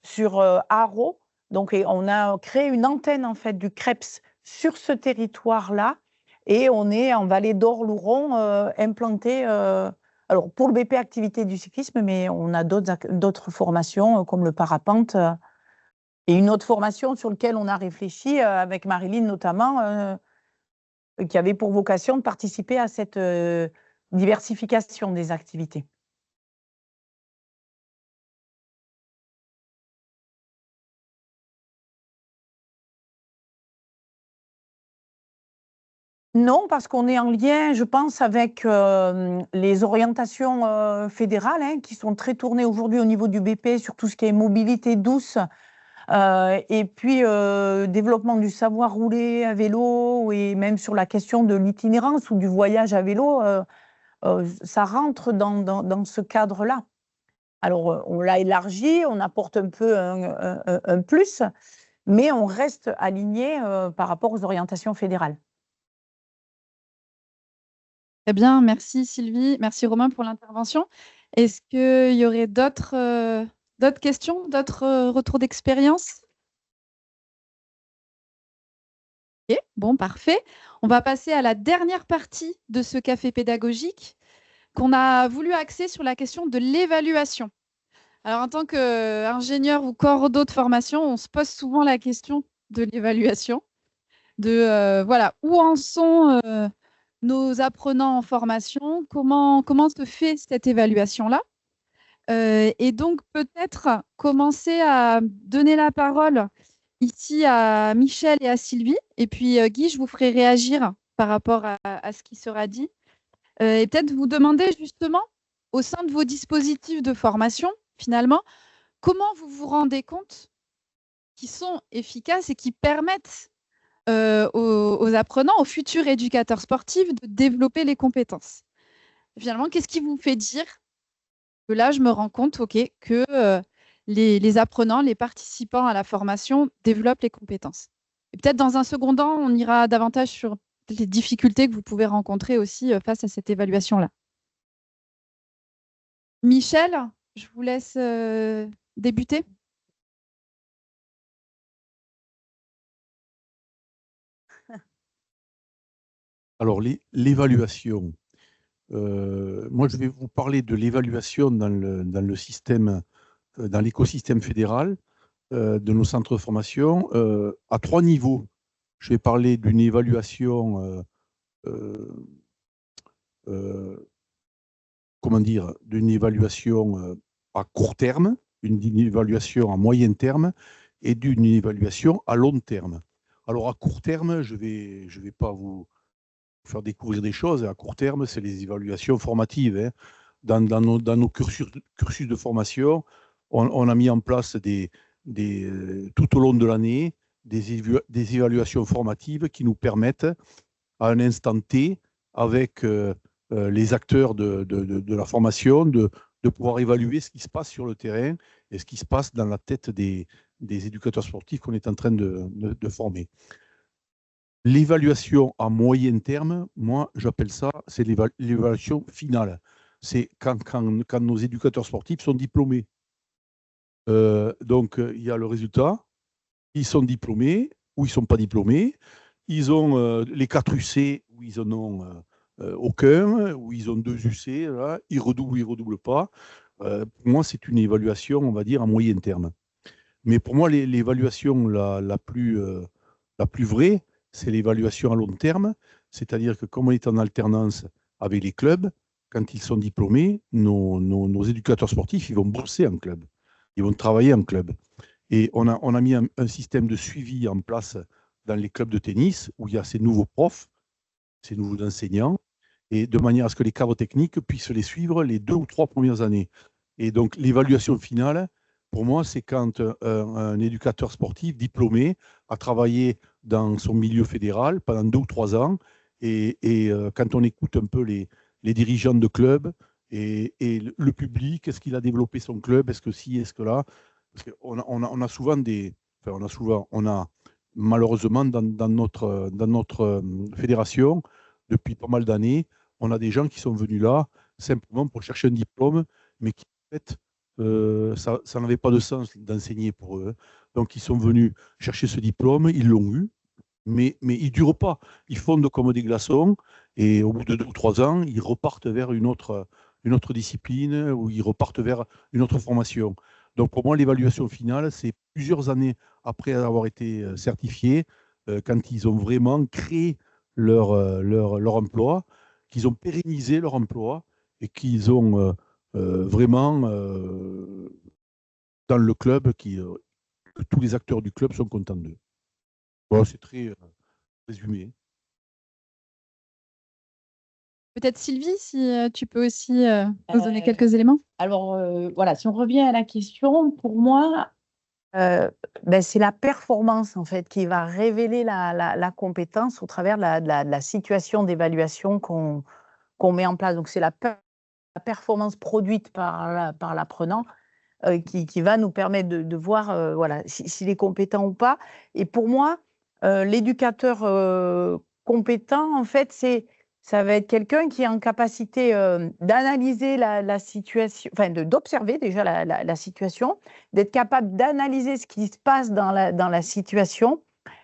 sur Haro. Donc, on a créé une antenne en fait, du CREPS sur ce territoire-là. Et on est en Vallée d'Or-Louron implanté, alors pour le BP activité du cyclisme, mais on a d'autres formations comme le parapente et une autre formation sur laquelle on a réfléchi avec Marilyn notamment, qui avait pour vocation de participer à cette diversification des activités. Non, parce qu'on est en lien, je pense, avec les orientations fédérales hein, qui sont très tournées aujourd'hui au niveau du BP sur tout ce qui est mobilité douce et puis développement du savoir rouler à vélo et même sur la question de l'itinérance ou du voyage à vélo, ça rentre dans ce cadre-là. Alors, on l'a élargi, on apporte un peu un plus, mais on reste aligné par rapport aux orientations fédérales. Très bien, merci Sylvie, merci Romain pour l'intervention. Est-ce qu'il y aurait d'autres questions, d'autres retours d'expérience? Ok, bon, parfait. On va passer à la dernière partie de ce café pédagogique qu'on a voulu axer sur la question de l'évaluation. Alors, en tant qu'ingénieur ou cordeau de formation, on se pose souvent la question de l'évaluation, de voilà, où en sont nos apprenants en formation, comment se fait cette évaluation-là. Et donc, peut-être commencer à donner la parole ici à Michel et à Sylvie. Et puis, Guy, je vous ferai réagir par rapport à ce qui sera dit. Et peut-être vous demander justement, au sein de vos dispositifs de formation, finalement, comment vous vous rendez compte qu'ils sont efficaces et qui permettent aux apprenants, aux futurs éducateurs sportifs de développer les compétences. Finalement, qu'est-ce qui vous fait dire que là, je me rends compte que les apprenants, les participants à la formation développent les compétences. Et peut-être dans un second temps, on ira davantage sur les difficultés que vous pouvez rencontrer aussi face à cette évaluation-là. Michel, je vous laisse débuter. Alors, l'évaluation. Moi, je vais vous parler de l'évaluation dans le système, dans l'écosystème fédéral de nos centres de formation à 3 niveaux. Je vais parler d'une évaluation, comment dire, d'une évaluation à court terme, d'une évaluation à moyen terme et d'une évaluation à long terme. Alors, à court terme, je vais pas vous faire découvrir des choses. À court terme, c'est les évaluations formatives. Hein. Dans nos cursus de formation, on a mis en place tout au long de l'année des évaluations formatives qui nous permettent, à un instant T, avec les acteurs de la formation, de pouvoir évaluer ce qui se passe sur le terrain et ce qui se passe dans la tête des éducateurs sportifs qu'on est en train de former. L'évaluation à moyen terme, moi, j'appelle ça, c'est l'évaluation finale. C'est quand nos éducateurs sportifs sont diplômés. Donc, il y a le résultat. Ils sont diplômés ou ils ne sont pas diplômés. Ils ont les 4 UC où ils n'en ont aucun, où ils ont 2 UC. Là, ils redoublent ou ils ne redoublent pas. Pour moi, c'est une évaluation, on va dire, à moyen terme. Mais pour moi, l'évaluation la plus vraie, c'est l'évaluation à long terme. C'est-à-dire que comme on est en alternance avec les clubs, quand ils sont diplômés, nos éducateurs sportifs, ils vont bosser en club. Ils vont travailler en club. Et on a mis un système de suivi en place dans les clubs de tennis où il y a ces nouveaux profs, ces nouveaux enseignants, et de manière à ce que les cadres techniques puissent les suivre les 2 ou 3 premières années. Et donc, l'évaluation finale, pour moi, c'est quand un éducateur sportif diplômé a travaillé dans son milieu fédéral pendant 2 ou 3 ans, et quand on écoute un peu les dirigeants de clubs et le public, est-ce qu'il a développé son club, est-ce que si, est-ce que là, parce qu'on a souvent on a malheureusement dans notre fédération, depuis pas mal d'années, on a des gens qui sont venus là simplement pour chercher un diplôme, mais qui en fait, ça n'avait pas de sens d'enseigner pour eux. Donc ils sont venus chercher ce diplôme, ils l'ont eu, mais ils ne durent pas. Ils fondent comme des glaçons, et au bout de 2 ou 3 ans, ils repartent vers une autre discipline, ou ils repartent vers une autre formation. Donc pour moi, l'évaluation finale, c'est plusieurs années après avoir été certifiés, quand ils ont vraiment créé leur emploi, qu'ils ont pérennisé leur emploi et qu'ils ont vraiment dans le club, que tous les acteurs du club sont contents d'eux. Voilà, c'est très résumé. Peut-être Sylvie, si tu peux aussi nous donner quelques éléments. Alors, voilà, si on revient à la question, pour moi, c'est la performance, en fait, qui va révéler la compétence au travers de la situation d'évaluation qu'on met en place. Donc, c'est la performance produite par l'apprenant qui va nous permettre de voir voilà, s'il est compétent ou pas. Et pour moi, l'éducateur compétent, en fait, ça va être quelqu'un qui est en capacité d'analyser la situation, enfin d'observer déjà la situation, d'être capable d'analyser ce qui se passe dans la situation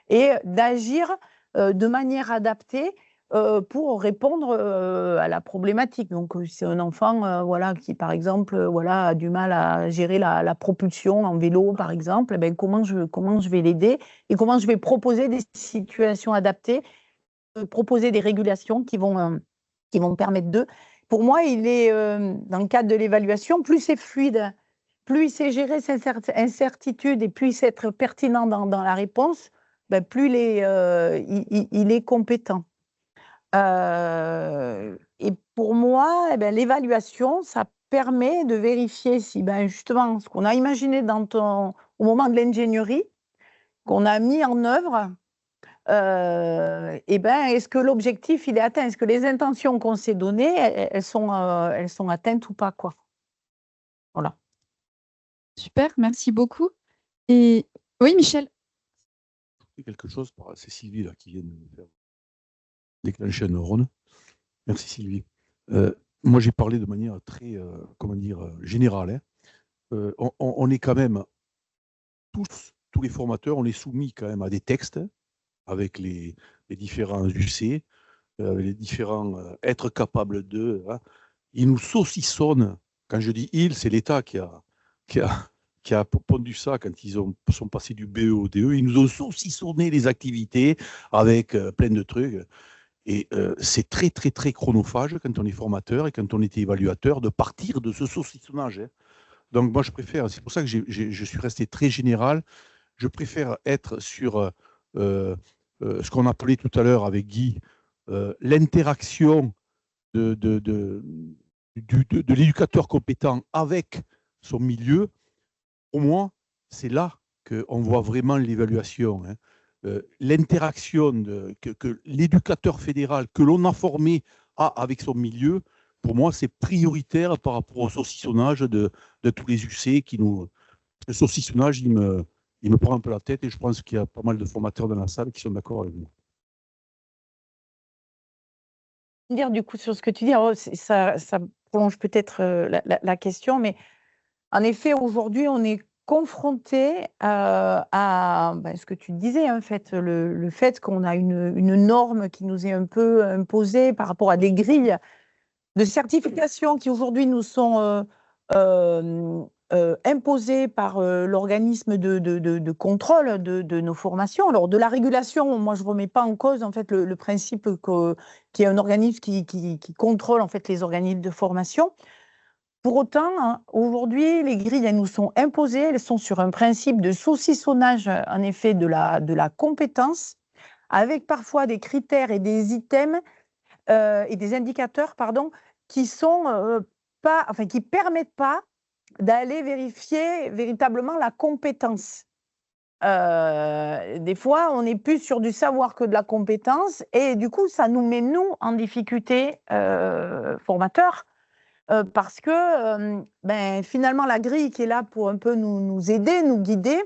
et d'agir de manière adaptée pour répondre à la problématique. Donc, c'est un enfant voilà, qui, par exemple, voilà, a du mal à gérer la propulsion en vélo, par exemple, eh bien, comment je vais l'aider et comment je vais proposer des situations adaptées, proposer des régulations qui vont me permettre de… Pour moi, il est, dans le cadre de l'évaluation, plus c'est fluide, plus il sait gérer ses incertitudes et plus il sait être pertinent dans la réponse, ben, plus il est compétent. Et pour moi, eh ben, l'évaluation, ça permet de vérifier si ben, justement ce qu'on a imaginé au moment de l'ingénierie, qu'on a mis en œuvre, est-ce que l'objectif il est atteint? Est-ce que les intentions qu'on s'est données, elles sont atteintes ou pas, quoi. Voilà. Super, merci beaucoup. Et oui, Michel. Quelque chose, c'est Sylvie là, qui vient de me faire déclencher un neurone. Merci Sylvie. Moi j'ai parlé de manière très générale. Hein. On est quand même tous les formateurs, on est soumis quand même à des textes avec les différents UC, les différents être capables de. Hein. Ils nous saucissonnent. Quand je dis ils, c'est l'État qui a pondu ça quand ils sont passés du BE au DE. Ils nous ont saucissonné les activités avec plein de trucs. Et c'est très, très, très chronophage quand on est formateur et quand on est évaluateur de partir de ce saucissonnage. Hein. Donc moi, je préfère, c'est pour ça que je suis resté très général, je préfère être sur ce qu'on appelait tout à l'heure avec Guy, l'interaction de l'éducateur compétent avec son milieu, pour moi, c'est là qu'on voit vraiment l'évaluation. L'interaction que l'éducateur fédéral que l'on a formé a avec son milieu, pour moi, c'est prioritaire par rapport au saucissonnage de tous les UC qui nous... Le saucissonnage, il me prend un peu la tête et je pense qu'il y a pas mal de formateurs dans la salle qui sont d'accord avec moi. Dire du coup sur ce que tu dis, alors, ça prolonge peut-être la question, mais en effet, aujourd'hui, on est confronté à ce que tu disais, en fait, le fait qu'on a une norme qui nous est un peu imposée par rapport à des grilles de certification qui aujourd'hui nous sont imposées par l'organisme de contrôle de nos formations. Alors, de la régulation, moi, je ne remets pas en cause en fait, le principe qu'il y a un organisme qui contrôle en fait, les organismes de formation. Pour autant, hein, aujourd'hui, les grilles, elles nous sont imposées, elles sont sur un principe de saucissonnage, en effet, de la compétence, avec parfois des critères et des items et des indicateurs, pardon, qui sont qui permettent pas d'aller vérifier véritablement la compétence. Des fois, on est plus sur du savoir que de la compétence, et du coup, ça nous met, nous, en difficulté, formateurs, parce que finalement, la grille qui est là pour un peu nous aider, nous guider,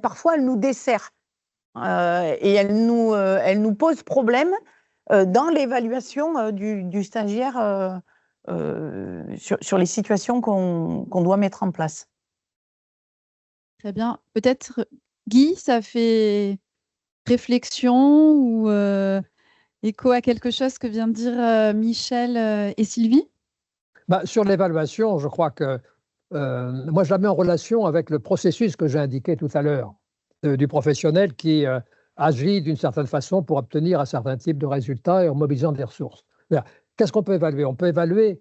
parfois, elle nous dessert. Et elle nous pose problème dans l'évaluation du stagiaire sur les situations qu'on doit mettre en place. Très bien. Peut-être, Guy, ça fait réflexion ou écho à quelque chose que vient de dire Michel et Sylvie? Sur l'évaluation, je crois que moi, je la mets en relation avec le processus que j'ai indiqué tout à l'heure, du professionnel qui agit d'une certaine façon pour obtenir un certain type de résultats et en mobilisant des ressources. Qu'est-ce qu'on peut évaluer? On peut évaluer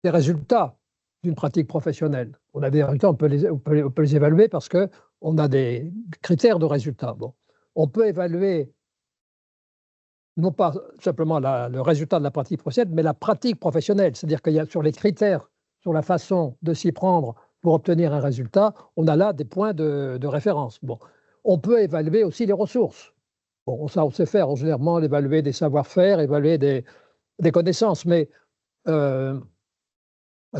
les résultats d'une pratique professionnelle. On a des résultats, on peut les évaluer parce qu'on a des critères de résultats. Bon. On peut évaluer non pas simplement le résultat de la pratique professionnelle, mais la pratique professionnelle. C'est-à-dire qu'il y a sur les critères, sur la façon de s'y prendre pour obtenir un résultat, on a là des points de référence. Bon. On peut évaluer aussi les ressources. Bon, ça, on sait faire, généralement, évaluer des savoir-faire, évaluer des connaissances, mais ce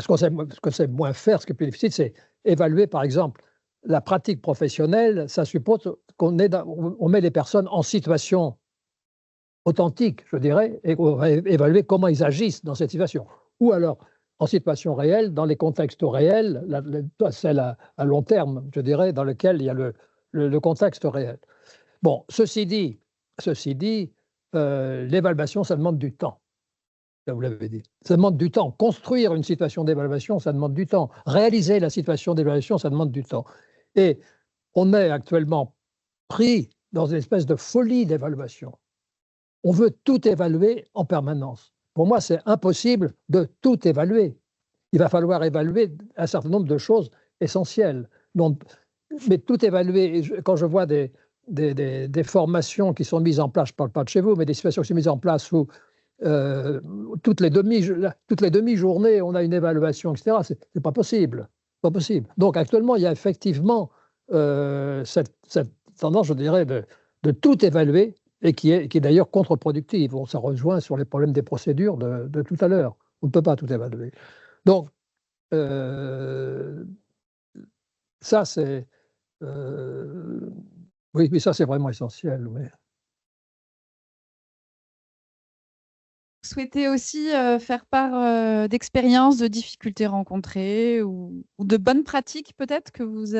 qu'on sait moins faire, ce qui est plus difficile, c'est évaluer, par exemple, la pratique professionnelle. Ça suppose qu'on met les personnes en situation authentique, je dirais, et on va évaluer comment ils agissent dans cette situation. Ou alors, en situation réelle, dans les contextes réels, celle à long terme, je dirais, dans lequel il y a le contexte réel. Bon, ceci dit, l'évaluation, ça demande du temps. Vous l'avez dit. Ça demande du temps. Construire une situation d'évaluation, ça demande du temps. Réaliser la situation d'évaluation, ça demande du temps. Et on est actuellement pris dans une espèce de folie d'évaluation. On veut tout évaluer en permanence. Pour moi, c'est impossible de tout évaluer. Il va falloir évaluer un certain nombre de choses essentielles. Mais tout évaluer, quand je vois des formations qui sont mises en place, je ne parle pas de chez vous, mais des situations qui sont mises en place où toutes les demi-journées, on a une évaluation, etc. C'est pas possible. Pas possible. Donc actuellement, il y a effectivement cette tendance, je dirais, de tout évaluer et qui est d'ailleurs contre-productive. Ça rejoint sur les problèmes des procédures de tout à l'heure. On ne peut pas tout évaluer. Donc, ça, c'est... oui, ça, c'est vraiment essentiel. Oui. Vous souhaitez aussi faire part d'expériences, de difficultés rencontrées ou de bonnes pratiques peut-être que vous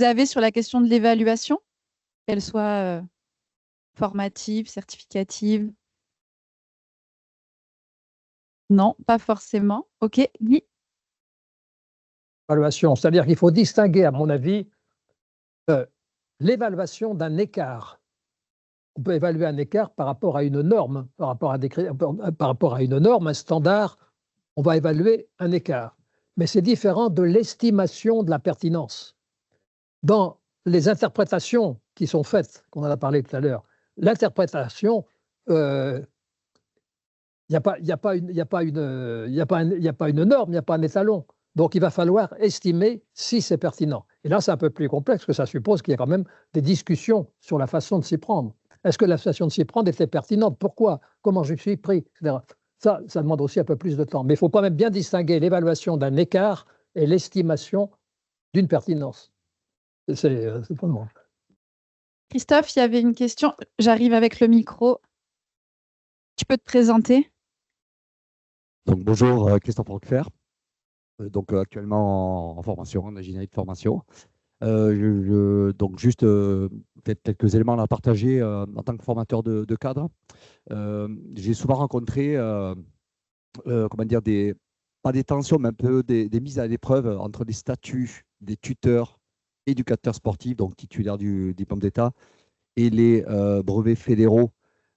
avez sur la question de l'évaluation, qu'elles soient formatives, certificatives? Non, pas forcément. OK, Guy? Évaluation, c'est-à-dire qu'il faut distinguer, à mon avis, l'évaluation d'un écart. On peut évaluer un écart par rapport à une norme, par rapport à une norme, un standard, on va évaluer un écart. Mais c'est différent de l'estimation de la pertinence. Dans les interprétations qui sont faites, qu'on en a parlé tout à l'heure, l'interprétation il n'y a pas une norme, il n'y a pas un étalon. Donc, il va falloir estimer si c'est pertinent. Et là, c'est un peu plus complexe, parce que ça suppose qu'il y a quand même des discussions sur la façon de s'y prendre. Est-ce que la façon de s'y prendre était pertinente? Pourquoi? Comment je suis pris? Etc. Ça demande aussi un peu plus de temps. Mais il faut quand même bien distinguer l'évaluation d'un écart et l'estimation d'une pertinence. C'est pas moi. Christophe, il y avait une question. J'arrive avec le micro. Tu peux te présenter? Donc, bonjour, Christophe Roquefort. Donc, actuellement en formation, en ingénierie de formation. Donc, juste peut-être quelques éléments à partager en tant que formateur de cadre. J'ai souvent rencontré, comment dire, pas des tensions, mais un peu des mises à l'épreuve entre les statuts des tuteurs, éducateurs sportifs, donc titulaires du diplôme d'État, et les brevets fédéraux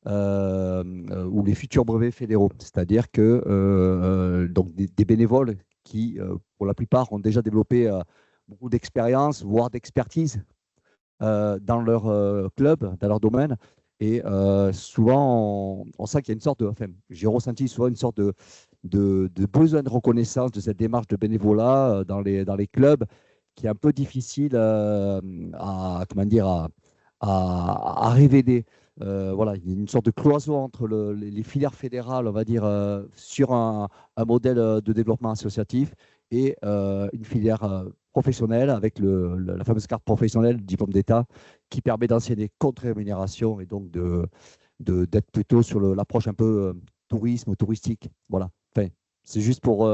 ou les futurs brevets fédéraux. C'est-à-dire que donc des bénévoles qui, pour la plupart, ont déjà développé beaucoup d'expérience, voire d'expertise dans leur club, dans leur domaine. Et souvent, on sent qu'il y a une sorte de... Enfin, j'ai ressenti souvent une sorte de besoin de reconnaissance de cette démarche de bénévolat dans les clubs, qui est un peu difficile à révéler. Voilà, il y a une sorte de cloison entre les filières fédérales, on va dire, sur un modèle de développement associatif et une filière professionnelle avec la fameuse carte professionnelle, diplôme d'État, qui permet d'enseigner contre rémunération et donc d'être plutôt sur l'approche un peu touristique. Voilà. Enfin, c'est juste pour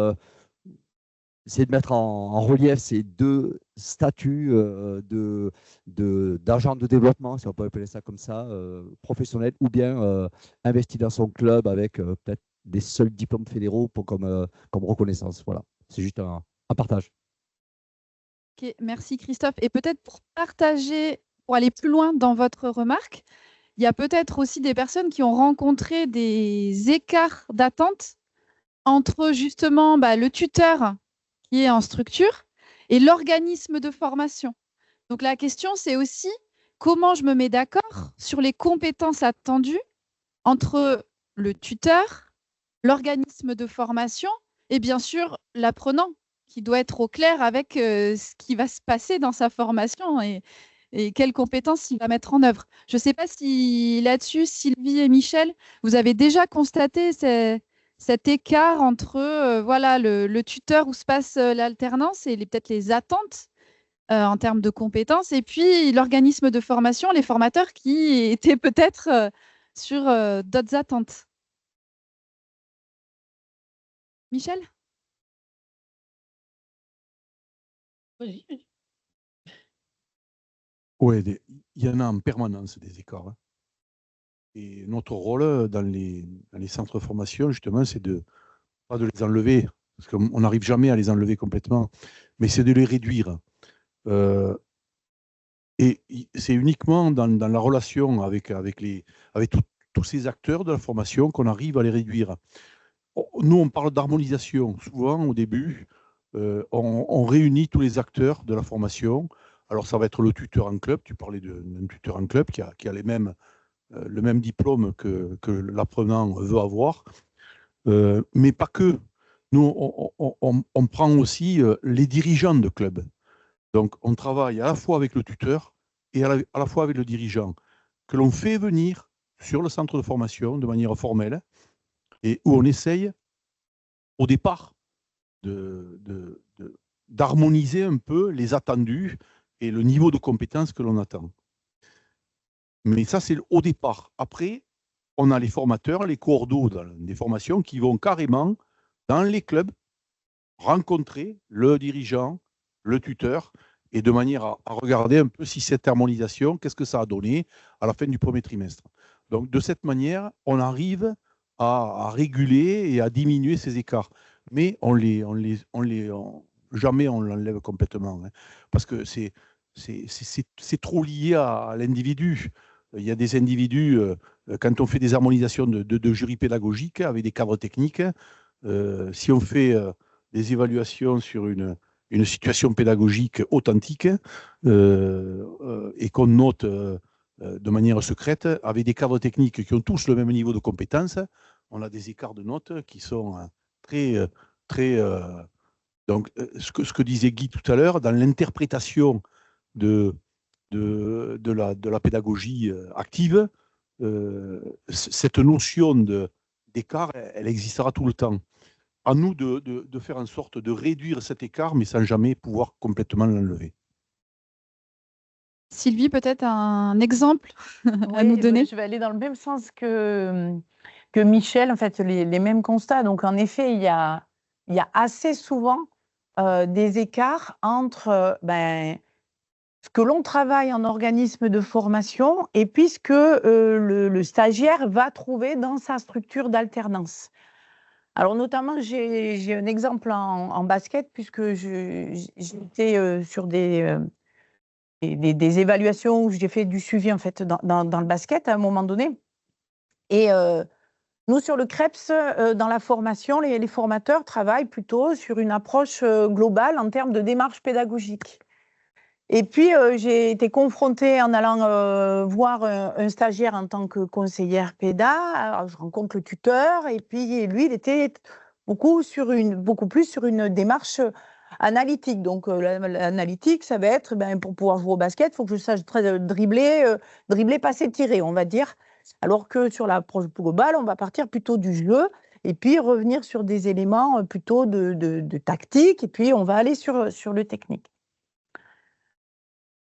essayer de mettre en relief ces deux statuts d'agent de développement, si on peut appeler ça comme ça, professionnel, ou bien investi dans son club avec peut-être des seuls diplômes fédéraux comme reconnaissance. Voilà, c'est juste un partage. Ok, merci Christophe. Et peut-être pour partager, pour aller plus loin dans votre remarque, il y a peut-être aussi des personnes qui ont rencontré des écarts d'attente entre justement le tuteur qui est en structure et l'organisme de formation. Donc la question, c'est aussi comment je me mets d'accord sur les compétences attendues entre le tuteur, l'organisme de formation et bien sûr l'apprenant qui doit être au clair avec ce qui va se passer dans sa formation et quelles compétences il va mettre en œuvre. Je ne sais pas si là-dessus, Sylvie et Michel, vous avez déjà constaté cet écart entre voilà, le tuteur où se passe l'alternance et peut-être les attentes en termes de compétences, et puis l'organisme de formation, les formateurs qui étaient peut-être sur d'autres attentes. Michel? Oui, il y en a en permanence des écarts. Et notre rôle dans les centres de formation, justement, c'est pas de les enlever, parce qu'on n'arrive jamais à les enlever complètement, mais c'est de les réduire. Et c'est uniquement dans la relation avec tous ces acteurs de la formation qu'on arrive à les réduire. Nous, on parle d'harmonisation. Souvent, au début, on réunit tous les acteurs de la formation. Alors, ça va être le tuteur en club. Tu parlais d'un tuteur en club qui a le même diplôme que l'apprenant veut avoir. Mais pas que. Nous, on prend aussi les dirigeants de club. Donc, on travaille à la fois avec le tuteur et à la fois avec le dirigeant, que l'on fait venir sur le centre de formation de manière formelle et où on essaye, au départ, d'harmoniser un peu les attendus et le niveau de compétence que l'on attend. Mais ça, c'est au départ. Après, on a les formateurs, les coordos des formations qui vont carrément, dans les clubs, rencontrer le dirigeant, le tuteur, et de manière à regarder un peu si cette harmonisation, qu'est-ce que ça a donné à la fin du premier trimestre. Donc, de cette manière, on arrive à réguler et à diminuer ces écarts. Mais jamais on l'enlève complètement, hein, parce que c'est trop lié à l'individu. Il y a des individus, quand on fait des harmonisations de jury pédagogique avec des cadres techniques, si on fait des évaluations sur une situation pédagogique authentique et qu'on note de manière secrète, avec des cadres techniques qui ont tous le même niveau de compétence. On a des écarts de notes qui sont très. Donc, ce que disait Guy tout à l'heure, dans l'interprétation de la pédagogie active, cette notion d'écart, elle existera tout le temps. À nous de faire en sorte de réduire cet écart, mais sans jamais pouvoir complètement l'enlever. Sylvie, peut-être un exemple à nous donner? Je vais aller dans le même sens que Michel, en fait, les mêmes constats. Donc, en effet, il y a assez souvent des écarts entre ce que l'on travaille en organisme de formation et puis ce que le stagiaire va trouver dans sa structure d'alternance. Alors, notamment, j'ai un exemple en basket, puisque j'étais sur des évaluations où j'ai fait du suivi en fait dans le basket à un moment donné. Et nous, sur le CREPS, dans la formation, les formateurs travaillent plutôt sur une approche globale en termes de démarche pédagogique. Et puis, j'ai été confrontée en allant voir un stagiaire en tant que conseillère péda. Alors, je rencontre le tuteur et puis lui, il était beaucoup plus sur une démarche analytique. Donc, l'analytique, ça va être, pour pouvoir jouer au basket, il faut que je sache dribbler, passer, tirer, on va dire. Alors que sur l'approche globale, on va partir plutôt du jeu et puis revenir sur des éléments plutôt de tactique et puis on va aller sur le technique.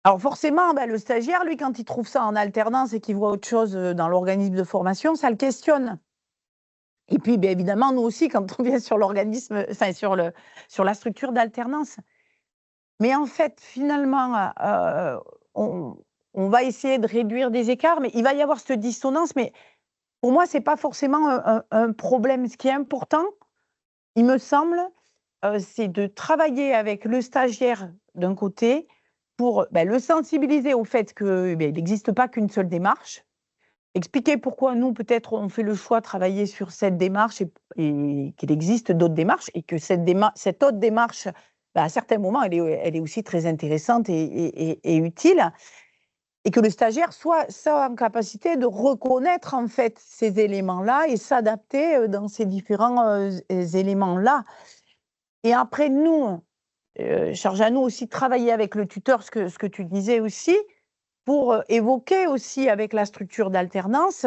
Alors forcément, le stagiaire, lui, quand il trouve ça en alternance et qu'il voit autre chose dans l'organisme de formation, ça le questionne. Et puis, évidemment, nous aussi, quand on vient sur l'organisme, enfin sur la structure d'alternance. Mais en fait, finalement, on va essayer de réduire des écarts, mais il va y avoir cette dissonance. Mais pour moi, ce n'est pas forcément un problème. Ce qui est important, il me semble, c'est de travailler avec le stagiaire d'un côté pour le sensibiliser au fait qu'il n'existe pas qu'une seule démarche, expliquer pourquoi nous, peut-être, on fait le choix de travailler sur cette démarche et qu'il existe d'autres démarches et que cette autre démarche, à certains moments, elle est aussi très intéressante et utile, et que le stagiaire soit en capacité de reconnaître en fait ces éléments-là et s'adapter dans ces différents éléments-là. Et après, nous, charge à nous aussi de travailler avec le tuteur, ce que tu disais aussi, pour évoquer aussi avec la structure d'alternance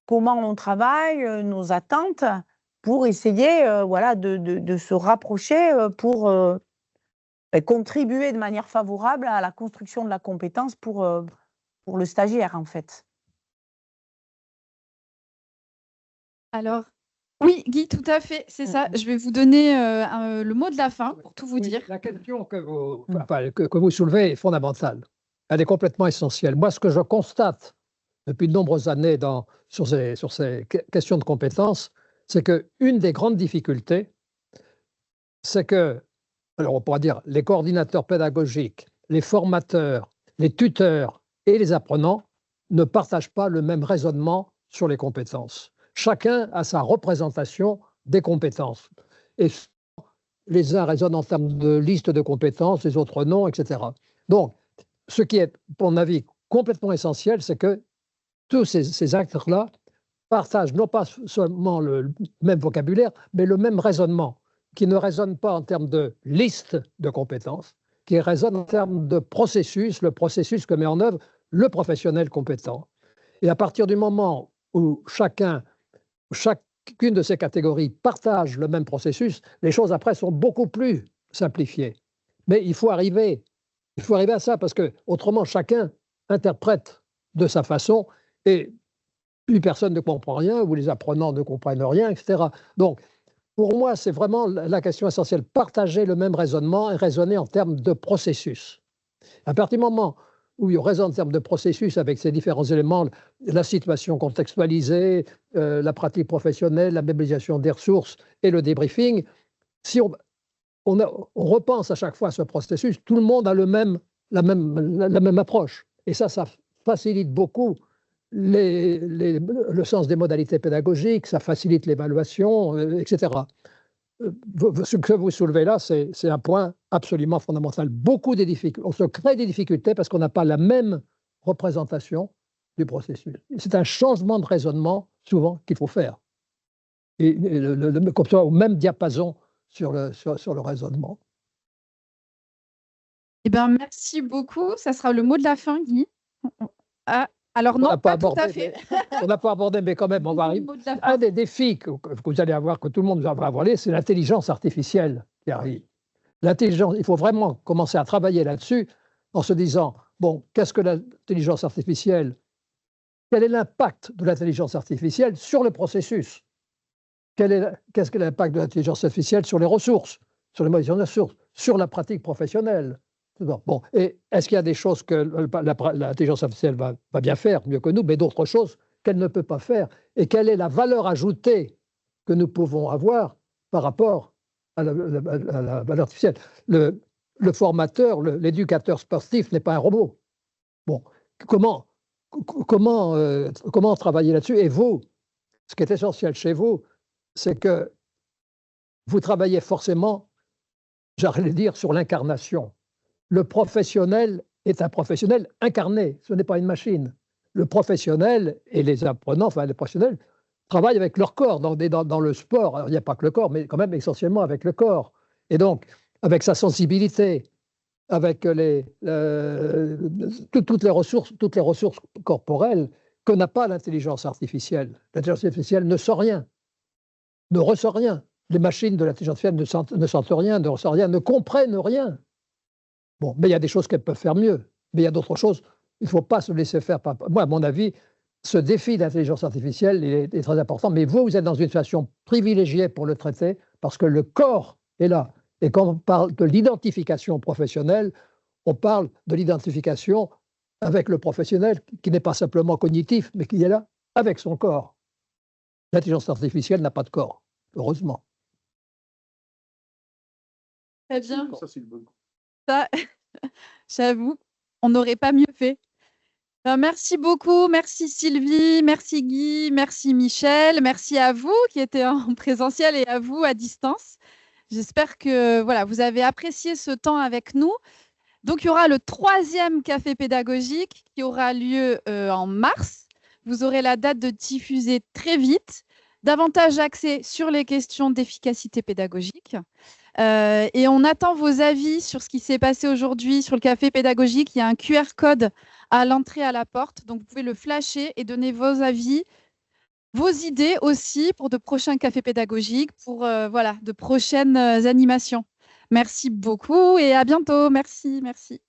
comment on travaille, nos attentes, pour essayer de se rapprocher pour contribuer de manière favorable à la construction de la compétence pour le stagiaire, en fait. Alors, oui, Guy, tout à fait, c'est ça. Je vais vous donner le mot de la fin pour tout vous dire. La question que vous soulevez est fondamentale. Elle est complètement essentielle. Moi, ce que je constate depuis de nombreuses années sur ces questions de compétences, c'est qu'une des grandes difficultés, c'est que, alors on pourra dire, les coordinateurs pédagogiques, les formateurs, les tuteurs et les apprenants ne partagent pas le même raisonnement sur les compétences. Chacun a sa représentation des compétences. Et les uns raisonnent en termes de liste de compétences, les autres non, etc. Donc, ce qui est, pour mon avis, complètement essentiel, c'est que tous ces acteurs-là partagent non pas seulement le même vocabulaire, mais le même raisonnement, qui ne raisonne pas en termes de liste de compétences, qui raisonne en termes de processus, le processus que met en œuvre le professionnel compétent. Et à partir du moment où chacune de ces catégories partage le même processus, les choses après sont beaucoup plus simplifiées. Mais il faut arriver à ça, parce que autrement chacun interprète de sa façon et plus personne ne comprend rien, ou les apprenants ne comprennent rien, etc. Donc, pour moi, c'est vraiment la question essentielle, partager le même raisonnement et raisonner en termes de processus. À partir du moment où il raisonne en termes de processus avec ces différents éléments, la situation contextualisée, la pratique professionnelle, la mobilisation des ressources et le débriefing, si on repense à chaque fois ce processus, tout le monde a la même approche. Et ça facilite beaucoup le sens des modalités pédagogiques, ça facilite l'évaluation, etc. Ce que vous soulevez là, c'est un point absolument fondamental. On se crée des difficultés parce qu'on n'a pas la même représentation du processus. C'est un changement de raisonnement, souvent, qu'il faut faire. Et qu'on soit au même diapason sur le raisonnement. Eh ben, merci beaucoup. Ça sera le mot de la fin, Guy. Ah, alors non, pas tout à fait. On n'a pas abordé, mais quand même, on va arriver. Un des défis que vous allez avoir, que tout le monde va avoir, c'est l'intelligence artificielle qui arrive. L'intelligence, il faut vraiment commencer à travailler là-dessus en se disant, bon, qu'est-ce que l'intelligence artificielle? Quel est l'impact de l'intelligence artificielle sur le processus? Qu'est-ce que l'impact de l'intelligence artificielle sur les ressources, sur les moyens de ressources, sur la pratique professionnelle? Bon, et est-ce qu'il y a des choses que l'intelligence artificielle va bien faire, mieux que nous, mais d'autres choses qu'elle ne peut pas faire? Et quelle est la valeur ajoutée que nous pouvons avoir par rapport à la valeur artificielle? Le formateur, l'éducateur sportif n'est pas un robot. Bon, comment travailler là-dessus? Et vous, ce qui est essentiel chez vous, c'est que vous travaillez forcément, j'allais dire, sur l'incarnation. Le professionnel est un professionnel incarné, ce n'est pas une machine. Le professionnel et les apprenants, enfin les professionnels, travaillent avec leur corps dans le sport. Alors, il n'y a pas que le corps, mais quand même essentiellement avec le corps. Et donc, avec sa sensibilité, avec toutes les ressources corporelles que n'a pas l'intelligence artificielle. L'intelligence artificielle ne sent rien, ne ressent rien. Les machines de l'intelligence artificielle ne sentent rien, ne ressentent rien, ne comprennent rien. Bon, mais il y a des choses qu'elles peuvent faire mieux. Mais il y a d'autres choses, il ne faut pas se laisser faire. Moi, à mon avis, ce défi d'intelligence artificielle est très important. Mais vous êtes dans une situation privilégiée pour le traiter parce que le corps est là. Et quand on parle de l'identification professionnelle, on parle de l'identification avec le professionnel qui n'est pas simplement cognitif, mais qui est là avec son corps. L'intelligence artificielle n'a pas de corps, heureusement. Très bien. Ça, c'est une bonne. Ça, j'avoue, on n'aurait pas mieux fait. Merci beaucoup, merci Sylvie, merci Guy, merci Michel, merci à vous qui étiez en présentiel et à vous à distance. J'espère que voilà, vous avez apprécié ce temps avec nous. Donc, il y aura le 3e café pédagogique qui aura lieu en mars. Vous aurez la date de diffuser très vite, davantage axé sur les questions d'efficacité pédagogique. Et on attend vos avis sur ce qui s'est passé aujourd'hui sur le café pédagogique. Il y a un QR code à l'entrée à la porte, donc vous pouvez le flasher et donner vos avis, vos idées aussi pour de prochains cafés pédagogiques, pour voilà, de prochaines animations. Merci beaucoup et à bientôt. Merci, merci.